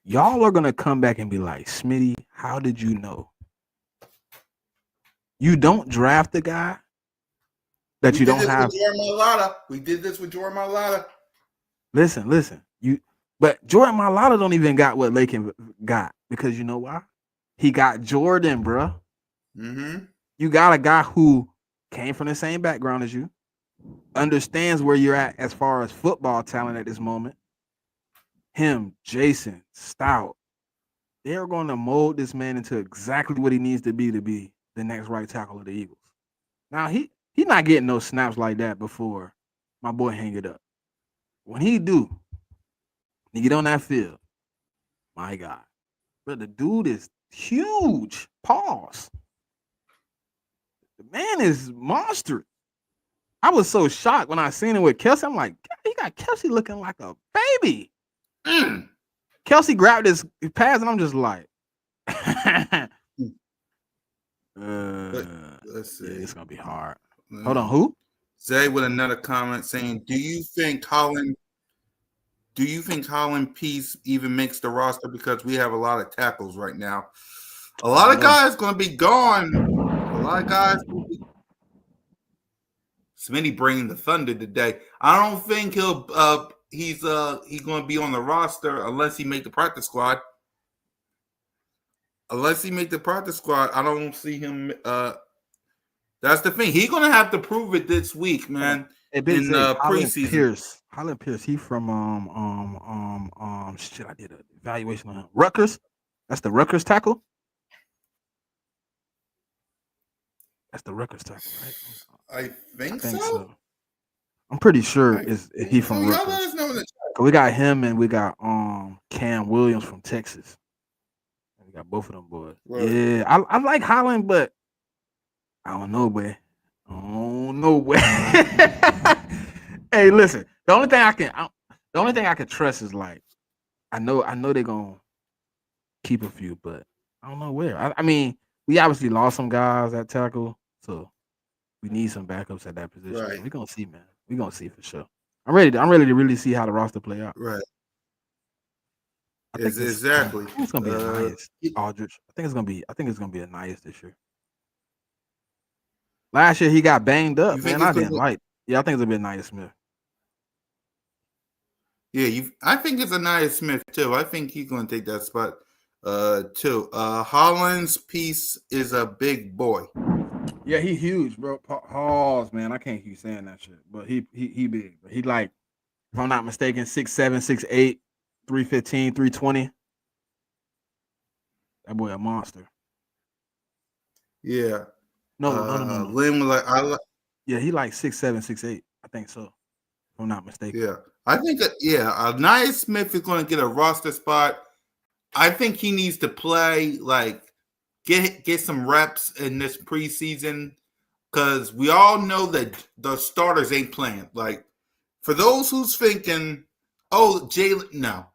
Y'all are gonna come back and be like, Smitty, how did you know? You don't draft the guy that you don't have. We did this with Jordan Mailata. Listen. But Jordan Mailata don't even got what Lakin got because you know why? He got Jordan, bro. Mm-hmm. You got a guy who came from the same background as you, understands where you're at as far as football talent at this moment. Him, Jason, Stout, they're going to mold this man into exactly what he needs to be the next right tackle of the Eagles. Now, he not getting no snaps like that before my boy hang it up. When he do, he get on that field, my God. But the dude is huge. Pause. The man is monstrous. I was so shocked when I seen him with Kelsey. I'm like, God, he got Kelsey looking like a baby. Kelsey grabbed his pass, and I'm just like, let's see. Yeah, it's gonna be hard. Hold on, who? Zay with another comment saying, Do you think Holland Peace even makes the roster because we have a lot of tackles right now? A lot of guys going to be gone. A lot of guys. Smitty bringing the thunder today. I don't think he's going to be on the roster unless he make the practice squad. Unless he make the practice squad, I don't see him. That's the thing. He's going to have to prove it this week, man. Hey, in preseason. Holland Pierce. He from shit. I did an evaluation on him. Rutgers. That's the Rutgers tackle. That's the Rutgers tackle, right? I think so. I'm pretty sure he from Rutgers. We got him and we got Cam Williams from Texas. We got both of them boys. Right. Yeah, I like Holland, but I don't know, boy. Hey, listen. The only thing I can trust is like, I know they're gonna keep a few, but I don't know where. I mean, we obviously lost some guys at tackle, so we need some backups at that position. Right. We're gonna see, man. We're gonna see for sure. I'm ready to really see how the roster play out. Right. Exactly. I think it's gonna be Anais Aldridge. I think it's gonna be Anais this year. Last year he got banged up, man. I didn't like. Yeah, I think it's gonna be Anais Smith. Yeah, I think it's Anais Smith too. I think he's gonna take that spot too. Holland's Piece is a big boy. Yeah, he huge, bro. Pause, man. I can't keep saying that shit, but he big. But he like, if I'm not mistaken, 6'7", 6'8", 315, 320. That boy a monster. Yeah. No. Lynn was like, yeah, he like 6'7", 6'8". I think so. If I'm not mistaken. Yeah. I think Anais Smith is going to get a roster spot. I think he needs to play, like, get some reps in this preseason, because we all know that the starters ain't playing. Like, for those who's thinking, Jalen's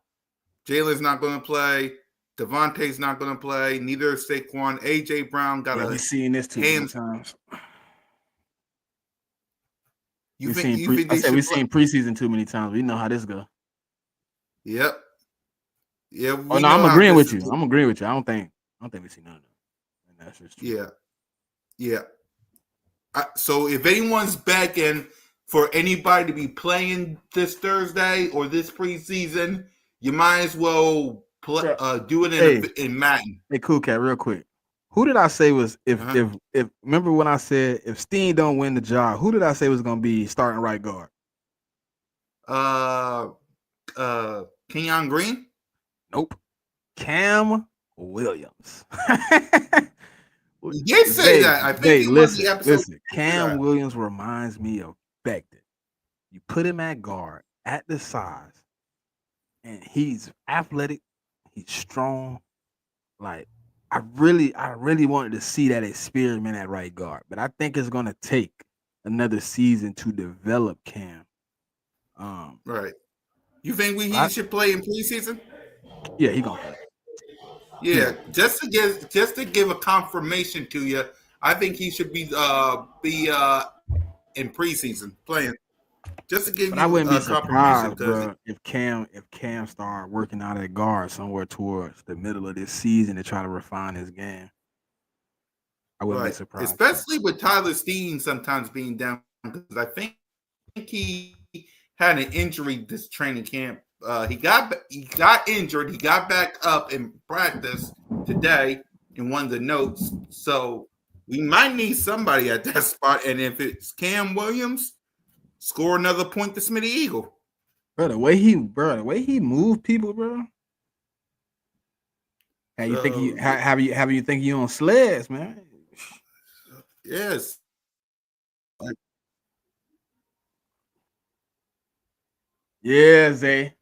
not going to play, Devontae's not going to play, neither is Saquon. AJ Brown got we've seen this too many times. We've seen preseason too many times. We know how this go. Yep. Yeah. I'm agreeing with you. I don't think we see none of that. And that's just true. Yeah. So if anyone's back in for anybody to be playing this Thursday or this preseason, you might as well do it in Madden. Hey, Cool Cat, real quick. Who did I say was if remember when I said if Steen don't win the job, who did I say was gonna be starting right guard? Kenyon Green? Nope. Cam Williams. You did say that. I think listen. Cam Williams reminds me of Becton. You put him at guard at the size, and he's athletic, he's strong. Like I really wanted to see that experiment at right guard, but I think it's gonna take another season to develop Cam. Right. You think he should play in preseason? Yeah, he gonna play. Yeah, just to give a confirmation to you, I think he should be in preseason playing. Just to give but you I wouldn't be surprised, bro, if Cam start working out at guard somewhere towards the middle of this season to try to refine his game. I wouldn't be surprised, especially with Tyler Steen sometimes being down, because I think he had an injury this training camp. He got injured. He got back up in practice today in one of the notes. So we might need somebody at that spot. And if it's Cam Williams, score another point to Smitty Eagle. Bro, the way he moved people, bro. How you think you think you on sleds, man? Yes. Yeah, Zay,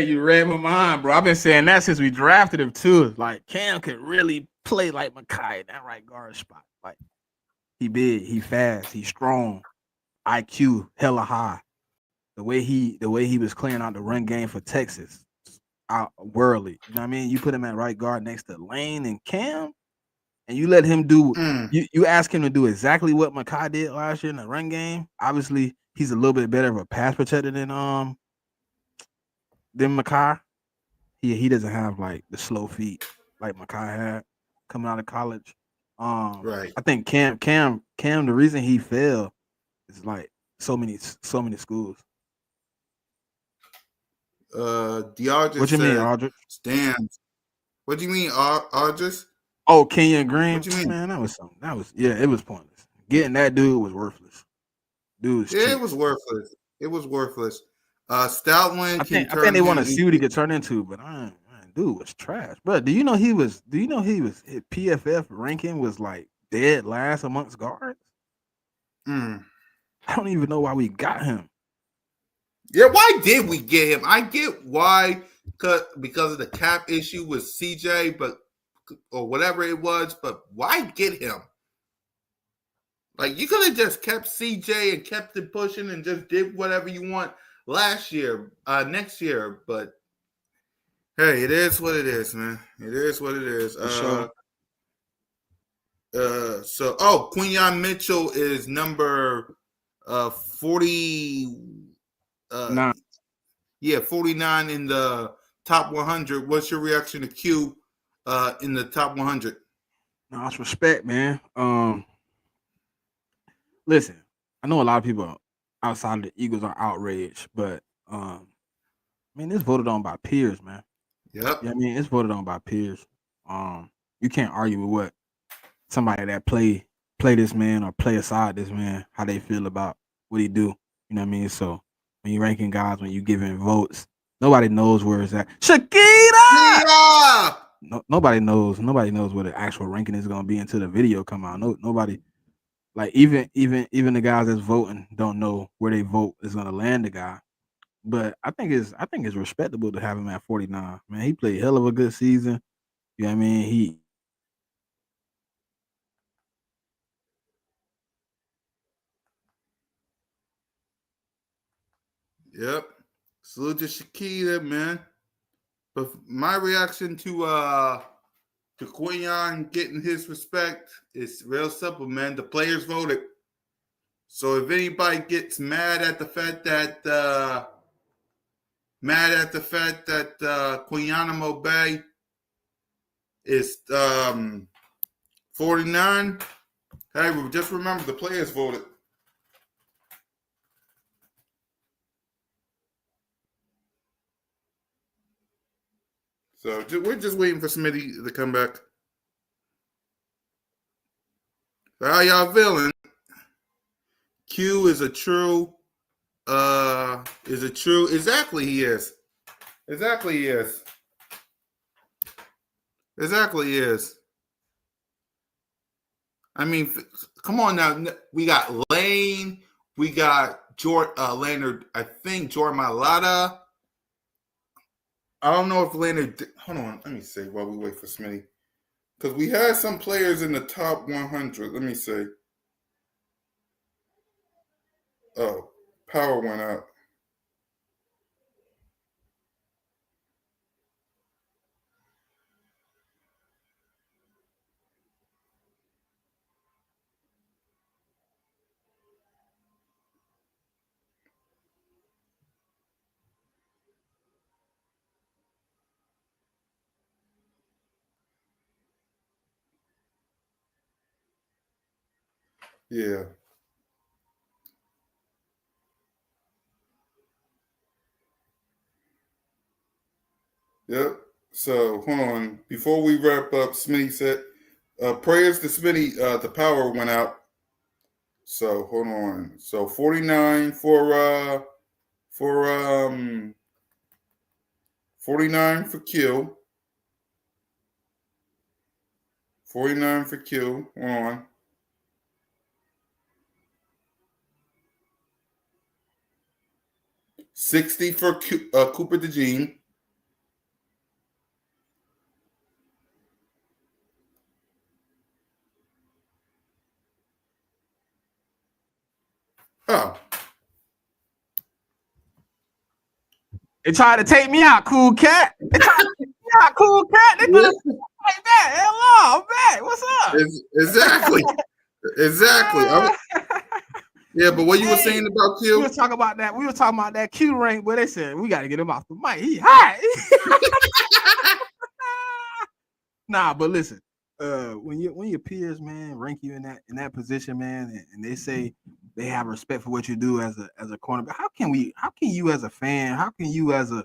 you read my mind, bro. I've been saying that since we drafted him too. Like Cam could really play like Makai in that right guard spot. Like he big, he fast, he strong, IQ hella high. The way he was clearing out the run game for Texas, worldly. You know what I mean? You put him at right guard next to Lane and Cam, and you let him do. You ask him to do exactly what Makai did last year in the run game. Obviously, he's a little bit better of a pass protector than Makai. He doesn't have like the slow feet like Makai had coming out of college. Right. I think Cam, the reason he fell is like so many schools. Deardre what you mean, Audrey? Stands. What do you mean, Audrey? Oh, Kenyon Green. What you mean? Man, that was something. It was pointless. Getting that dude was worthless. It was worthless. It was worthless. Stoutland. I think they want to see what he could turn into, but dude was trash. Bro, do you know he was his PFF ranking was like dead last amongst guards? I don't even know why we got him. Yeah, why did we get him? I get why, because of the cap issue with CJ, or whatever it was, but why get him? Like, you could have just kept CJ and kept it pushing and just did whatever you want next year, but hey, it is what it is, man. It is what it is. Sure. Quinyon Mitchell is number 40. 49 in the top 100. What's your reaction to Q in the top 100? No, it's respect, man. Listen, I know a lot of people outside of the Eagles are outraged, but it's voted on by peers, man. Yep. Yeah, it's voted on by peers. You can't argue with what somebody that play this man or play aside this man, how they feel about what he do. You know what I mean? So when you ranking guys, when you giving votes, nobody knows where it's at. Shakita! Nobody knows what the actual ranking is going to be until the video come out. Nobody, like even the guys that's voting don't know where they vote is going to land the guy. But I think it's respectable to have him at 49. Man, he played hell of a good season. You know what I mean? Yep. Salute to Shakita, man. But my reaction to Quinyon getting his respect is real simple, man. The players voted. So if anybody gets mad at the fact that Quinyon Bay is 49, hey, just remember the players voted. So we're just waiting for Smitty to come back. So how y'all feeling? Q is a true. Is it true? Exactly, he is. Exactly, he is. Exactly, he is. I mean, come on now. We got Lane. We got Leonard. I think Jordan Mailata. I don't know if Leonard. Hold on. Let me see while we wait for Smitty. Because we had some players in the top 100. Let me see. Oh, power went out. Yeah. Yep. So hold on. Before we wrap up, Smitty said, prayers to Smitty, the power went out. So hold on. So 49 for 49 for Q. 49 for Q. Hold on. $60 for Cooper DeJean. Oh. They tried to take me out, cool cat. They tried to take me out, cool cat. They tried to take me back. Hello, I'm back. What's up? Exactly. Exactly. Yeah, but what you were saying about Q? We were talking about that. We were talking about that Q rank, but they said we got to get him off the mic. He hot. Nah, but listen, when your peers, man, rank you in that position, man, and they say they have respect for what you do as a cornerback, how can you as a fan, how can you as a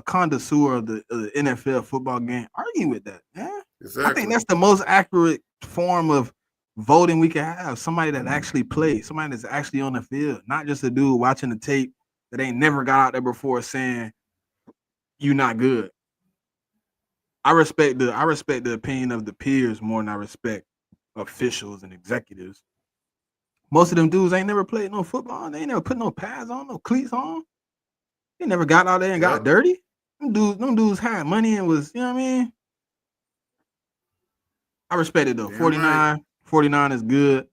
connoisseur of the NFL football game argue with that, man? Exactly. I think that's the most accurate form of voting we can have. Somebody that actually plays, somebody that's actually on the field, not just a dude watching the tape that ain't never got out there before saying you're not good. I respect the opinion of the peers more than I respect officials and executives. Most of them dudes ain't never played no football. They ain't never put no pads on, no cleats on. They never got out there and got dirty. Them dudes had money and was, you know what I mean? I respect it though. 49 is good.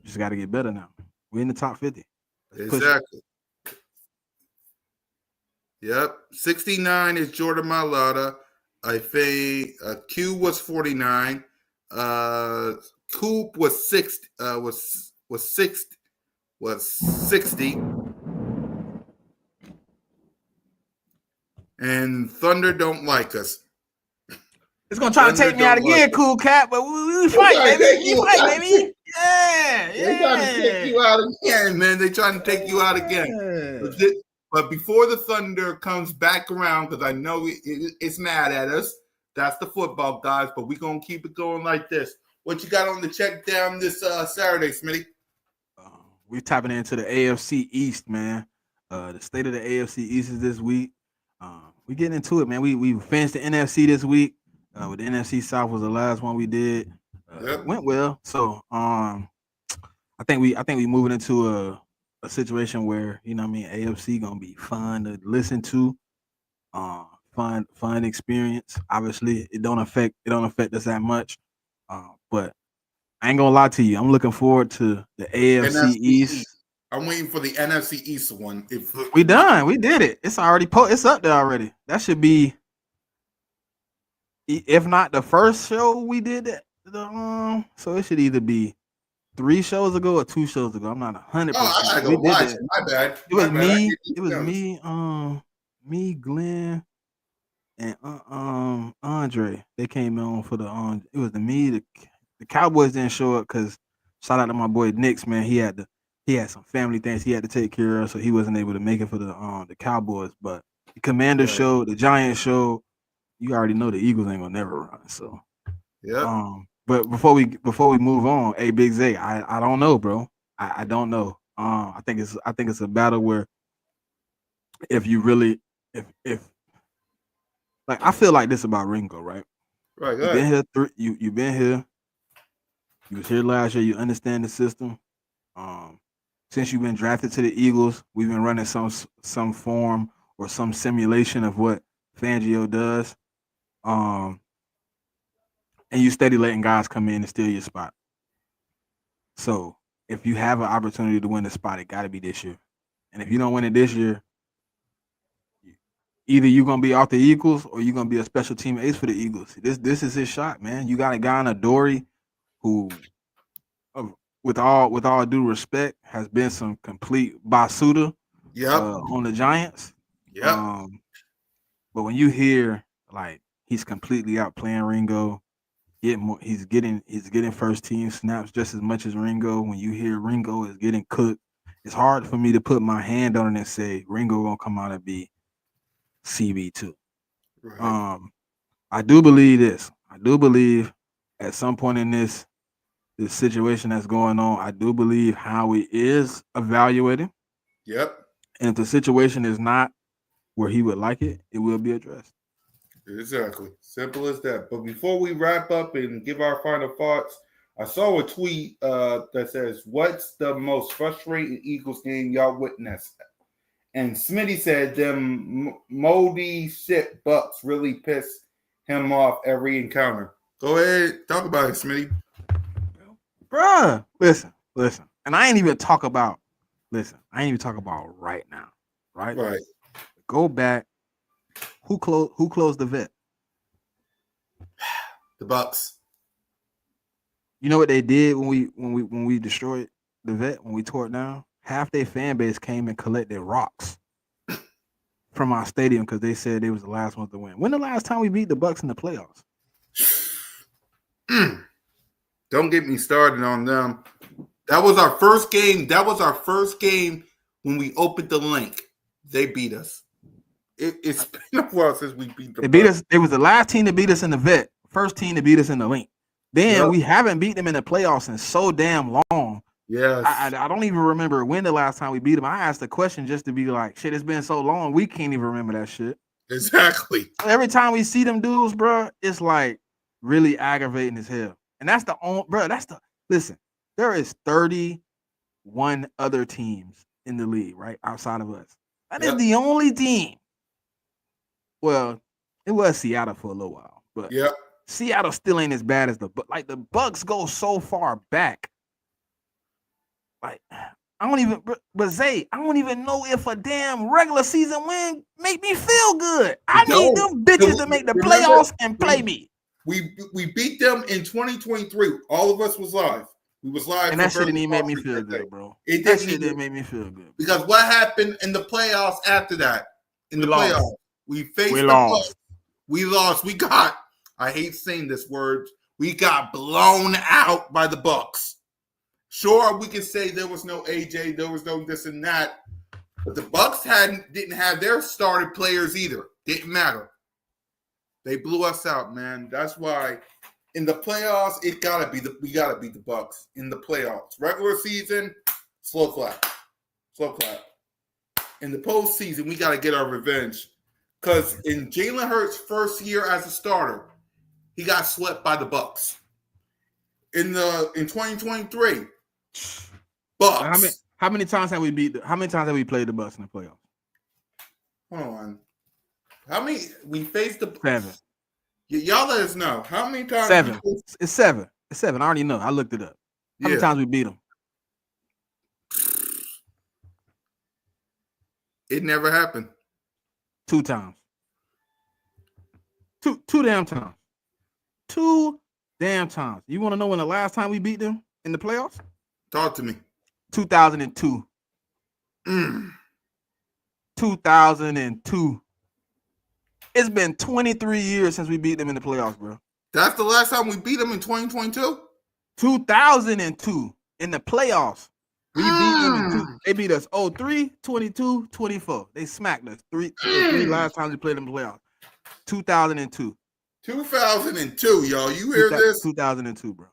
Just got to get better now. We're in the top 50. Exactly. Yep. 69 is Jordan Mailata. I think Q was 49. Coop was 60. Was 60. And Thunder don't like us. It's gonna try to take me out again, cool cat, but we fight, baby. We fight, baby. Yeah. They're trying to take you out again, man. They're trying to take you out again. But before the Thunder comes back around, because I know it's mad at us, that's the football guys, but we're going to keep it going like this. What you got on the check down this Saturday, Smitty? We're tapping into the AFC East, man. The state of the AFC East is this week. We're getting into it, man. We finished the NFC this week. With the NFC South was the last one we did. Went well. So I think we moving into a situation where, you know what I mean, AFC gonna be fun to listen to. Fun experience. Obviously, it don't affect us that much. But I ain't gonna lie to you. I'm looking forward to the AFC NFC East. I'm waiting for the NFC East one. We done. We did it. It's already it's up there already. That should be, if not the first show we did it. So it should either be 3 shows ago or 2 shows ago. I'm not 100%. Oh, I gotta go watch it. My bad. It was me. It was me, Glenn, and Andre. They came on for the it was the Cowboys didn't show up because shout out to my boy Nix, man. He had some family things he had to take care of, so he wasn't able to make it for the Cowboys. But The Commanders showed, the Giants showed. You already know the Eagles ain't gonna never run. So, but before we move on, hey Big Zay, I don't know, bro. I don't know. I think it's a battle where if you really if like I feel like this about Ringo, right? Right. You've been here you've been here. You was here last year. You understand the system. Since you've been drafted to the Eagles, we've been running some form or some simulation of what Fangio does. And you steady letting guys come in and steal your spot. So if you have an opportunity to win the spot, it got to be this year. And if you don't win it this year, either you're gonna be off the Eagles or you're gonna be a special team ace for the Eagles. This is his shot, man. You got a guy in Adoree who, with all due respect, has been some complete basuda on the Giants. Yep. But when you hear like he's completely outplaying Ringo, he's getting first team snaps just as much as Ringo. When you hear Ringo is getting cooked, it's hard for me to put my hand on it and say Ringo gonna come out and be CB2. Right. I do believe this. I do believe at some point in this situation that's going on, I do believe Howie is evaluating. Yep. And if the situation is not where he would like it, it will be addressed. Exactly. Simple as that. But before we wrap up and give our final thoughts, I saw a tweet that says, "What's the most frustrating Eagles game y'all witnessed?" And Smitty said, "Them moldy shit Bucks really piss him off every encounter." Go ahead, talk about it, Smitty. Bruh, listen. And I ain't even talk about right now. Right? Right. Go back. Who closed the vet? The Bucks. You know what they did when we destroyed the vet, when we tore it down? Half their fan base came and collected rocks from our stadium because they said they was the last ones to win. When the last time we beat the Bucks in the playoffs? Don't get me started on them. That was our first game when we opened the link. They beat us. It's been a while since we beat them. They beat us. It was the last team to beat us in the vet. First team to beat us in the link. Then we haven't beat them in the playoffs in so damn long. Yes. I don't even remember when the last time we beat them. I asked the question just to be like, shit, it's been so long. We can't even remember that shit. Exactly. Every time we see them dudes, bro, it's like really aggravating as hell. And that's the only, bro, listen, there is 31 other teams in the league, right? Outside of us. That is the only team. Well, it was Seattle for a little while, but Seattle still ain't as bad as the Bucks go so far back. Like, I don't even know if a damn regular season win make me feel good. I need them bitches to make the playoffs and play me. We beat them in 2023. All of us was live. We was live. And that shit didn't even make me feel good, bro. That shit didn't make me feel good. Because what happened in the playoffs after that? In the playoffs, we faced the Bucks. We lost. We got, I hate saying this word, we got blown out by the Bucks. Sure, we can say there was no AJ, there was no this and that, but the Bucks didn't have their started players either. Didn't matter. They blew us out, man. That's why in the playoffs, we gotta beat the Bucks in the playoffs. Regular season, slow clap. In the postseason, we gotta get our revenge. Because in Jalen Hurts' first year as a starter, he got swept by the Bucks. In 2023, Bucks. How many times have we played the Bucks in the playoffs? Hold on. How many we faced the 7? Y'all let us know. How many times? 7. It's 7. It's 7. I already know. I looked it up. How many times we beat them? It never happened. 2 times. Two damn times. 2 damn times. You want to know when the last time we beat them in the playoffs? Talk to me. 2002. 2002. It's been 23 years since we beat them in the playoffs, bro. That's the last time we beat them in 2022? 2002 in the playoffs. We beat them in two. They beat us 03, 22, 24. They smacked us three last times we played in the playoffs. 2002. 2002, y'all. You hear this? 2002, bro.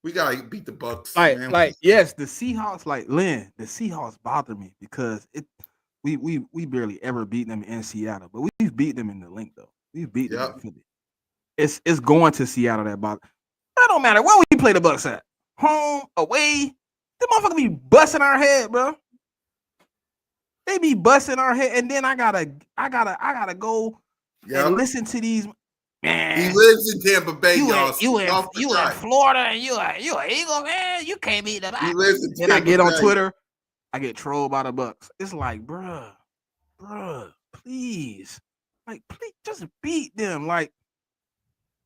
We gotta beat the Bucks. Like yes, the Seahawks, the Seahawks bother me because we barely ever beat them in Seattle, but we've beat them in the link though. We've beat them in Philly. It's going to Seattle that bother. That don't matter where we play the Bucks at. Home, away, the motherfucker be busting our head, bro. They be busting our head, and then I gotta go and listen to these. Man, he lives in Tampa Bay, y'all. You in Florida, and you an Eagle, man. You can't beat the Bucks. He lives in Tampa Then I get on Bay. Twitter, I get trolled by the Bucks. It's like, bruh, please, just beat them. Like,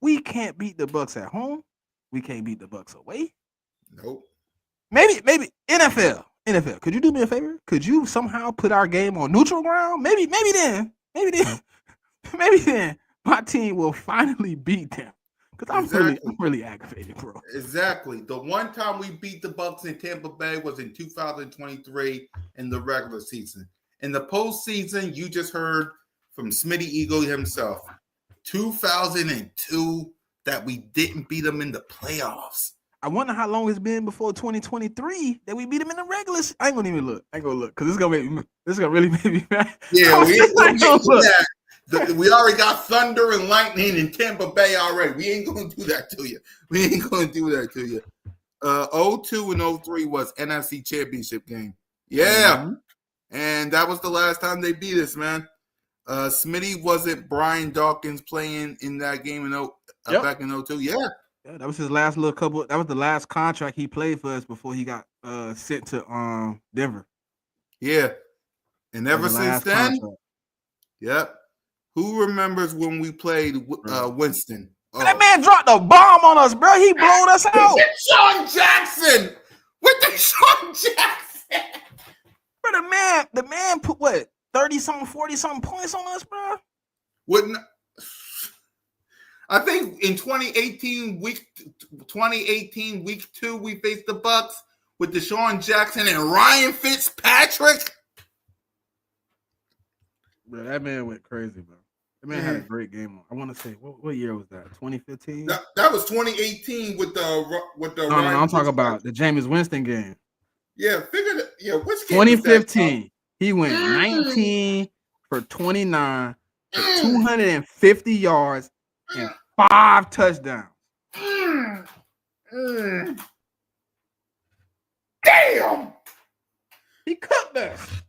we can't beat the Bucks at home. We can't beat the Bucks away. Nope. Maybe NFL. Could you do me a favor? Could you somehow put our game on neutral ground? Maybe then my team will finally beat them. Because I'm really aggravated, bro. Exactly. The one time we beat the Bucks in Tampa Bay was in 2023 in the regular season. In the postseason, you just heard from Smitty Eagle himself. 2002 that we didn't beat them in the playoffs. I wonder how long it's been before 2023 that we beat them in the regular. I ain't gonna even look. I ain't gonna look because this is gonna really make me mad. Yeah, we ain't gonna do that. We already got thunder and lightning in Tampa Bay already. We ain't gonna do that to you. 02 and 03 was NFC Championship game. Yeah. Mm-hmm. And that was the last time they beat us, man. Smitty wasn't Brian Dawkins playing in that game back in 02. Yeah. Yeah, that was his last little couple. That was the last contract he played for us before he got sent to Denver. Yeah, and ever since then, yep. Who remembers when we played Winston? Oh. That man dropped a bomb on us, bro. He blowed us out. Sean Jackson with the Sean Jackson. Bro, the man put what 30-something, 40-something points on us, bro. Wouldn't. I think in 2018 week 2, we faced the Bucks with Deshaun Jackson and Ryan Fitzpatrick. Bro, that man went crazy, bro. That man had a great game. I want to say what year was that? 2015. That was 2018 with the. No, I'm talking about the Jameis Winston game. Yeah, figured it. Yeah, which game? 2015. He went 19 for 29 for 250 yards. And 5 touchdowns. Damn! He cooked us.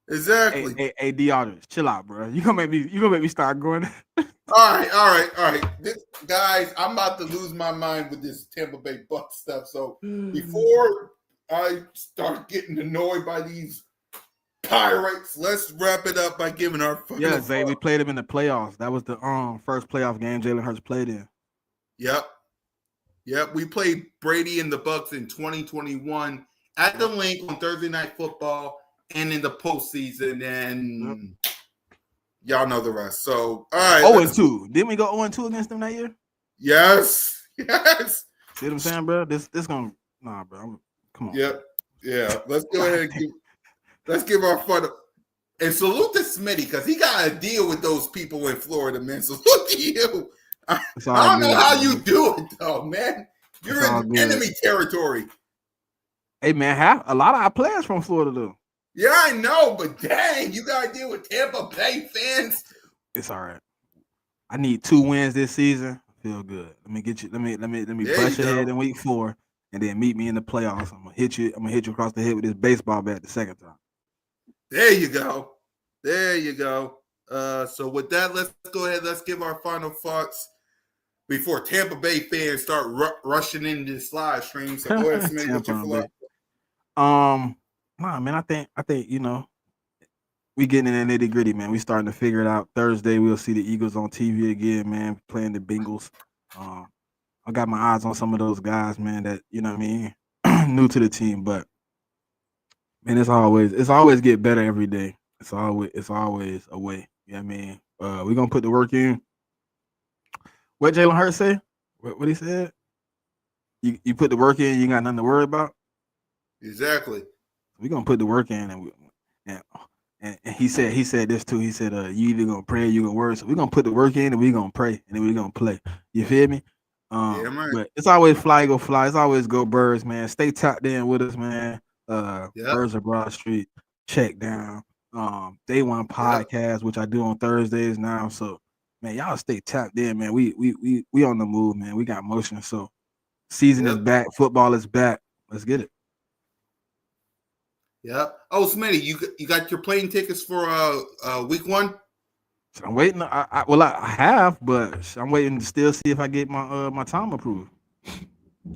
Exactly. Hey, Deodonis, chill out, bro. You gonna make me start going. All right. Guys, I'm about to lose my mind with this Tampa Bay Bucks stuff. So before I start getting annoyed by these Pirates, let's wrap it up by giving our final Zay, we played him in the playoffs. That was the first playoff game Jalen Hurts played in. Yep. We played Brady and the Bucks in 2021 at the Link on Thursday Night Football and in the postseason, and y'all know the rest. So, all right. 0-2. Didn't we go 0-2 against them that year? Yes. See what I'm saying, bro? This gonna bro. Come on. Yep. Yeah. Let's go ahead and let's give our fun and salute to Smitty because he got to deal with those people in Florida, man. Salute to you. I don't know how you do it, though, man. You're in enemy territory. Hey, man, a lot of our players from Florida, though. Yeah, I know, but dang, you got to deal with Tampa Bay fans. It's all right. I need 2 wins this season. I feel good. Let me bust your head in week 4, and then meet me in the playoffs. I'm gonna hit you across the head with this baseball bat the second time. There you go. So with that, let's go ahead. Let's give our final thoughts before Tampa Bay fans start rushing into this live stream. So go ahead, Smith. What's your philosophy? Man, I think we getting in that nitty gritty, man. We starting to figure it out. Thursday, we'll see the Eagles on TV again, man, playing the Bengals. I got my eyes on some of those guys, man, that, you know what I mean, new to the team, but man, it's always get better every day. It's always a way. You know what I mean? We're gonna put the work in. What Jalen Hurts say? What he said? you put the work in, you got nothing to worry about. Exactly. We're gonna put the work in, and he said this too. He said, you either gonna pray or you gonna work. So we're gonna put the work in and we're gonna pray and then we're gonna play. You feel me? Right. But it's always fly, go fly. It's always go birds, man. Stay tapped in with us, man. Birds of Broad Street, check down. Day One podcast, which I do on Thursdays now. So man, y'all stay tapped in, man. We on the move, man. We got motion. So season is back, football is back. Let's get it. Yep. Oh, Smitty, you got your plane tickets for week 1? So I'm waiting. I have, but I'm waiting to still see if I get my time approved.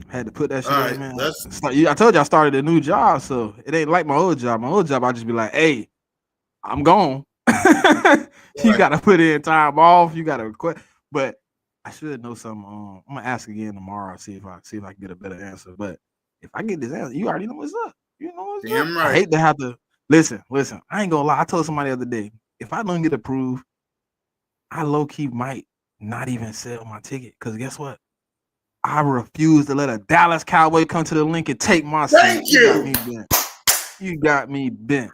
Had to put that shit in, man. I told you I started a new job, so it ain't like my old job. My old job, I just be like, hey, I'm gone. You gotta put in time off. You gotta request. But I should know something. I'm gonna ask again tomorrow. See if I can get a better answer. But if I get this answer, you already know what's up. You know what's up. Right. I hate to have to listen. I ain't gonna lie. I told somebody the other day, if I don't get approved, I low key might not even sell my ticket. Cause guess what? I refuse to let a Dallas Cowboy come to the link and take my seat. Thank you. You got me bent.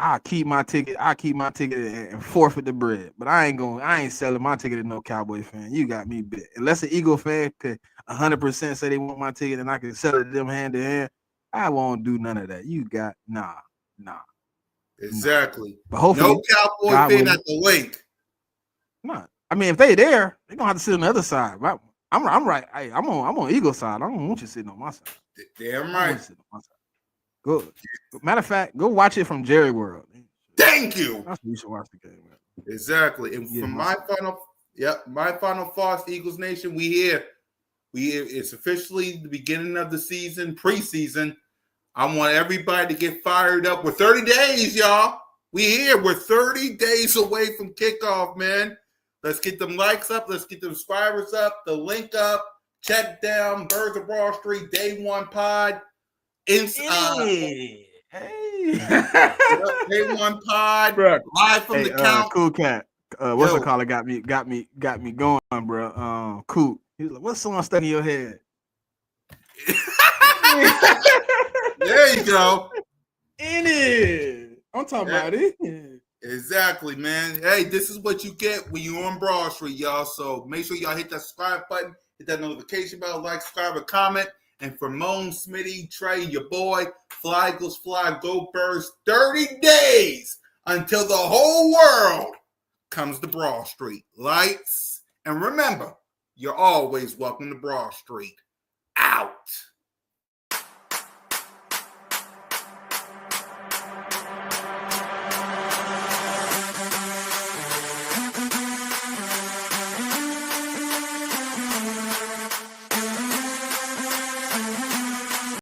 I'll keep my ticket and forfeit the bread. But I ain't selling my ticket to no Cowboy fan. You got me bent. Unless an Eagle fan could 100% say they want my ticket and I can sell it to them hand to hand, I won't do none of that. You got nah. Exactly. But hopefully, no Cowboy fan at the link. Nah. I mean, if they there, they're gonna have to sit on the other side. I'm right. Hey, I'm on Eagle side. I don't want you sitting on my side. Damn right. Good. Matter of fact, go watch it from Jerry World. Thank you. That's what you should watch the game, man. Exactly. And from my final thoughts, Eagles Nation, we here. It's officially the beginning of the season, preseason. I want everybody to get fired up. We're 30 days, y'all. We here. We're 30 days away from kickoff, man. Let's get them likes up. Let's get them subscribers up. The link up. Check down. Birds of Broad Street. Day One Pod. Hey. Day One Pod. Bro. Live from the count. Cool Cat. What's the caller got me going, bro? Cool. He's like, what's song stuck in your head? There you go. In it. I'm talking about it. Exactly, man. Hey, this is what you get when you're on Broad Street, y'all. So make sure y'all hit that subscribe button, hit that notification bell, like, subscribe, and comment. And for Moan, Smitty, Trey, your boy, Fly Eagles Fly, Go Birds, 30 days until the whole world comes to Broad Street. Lights. And remember, you're always welcome to Broad Street. Out.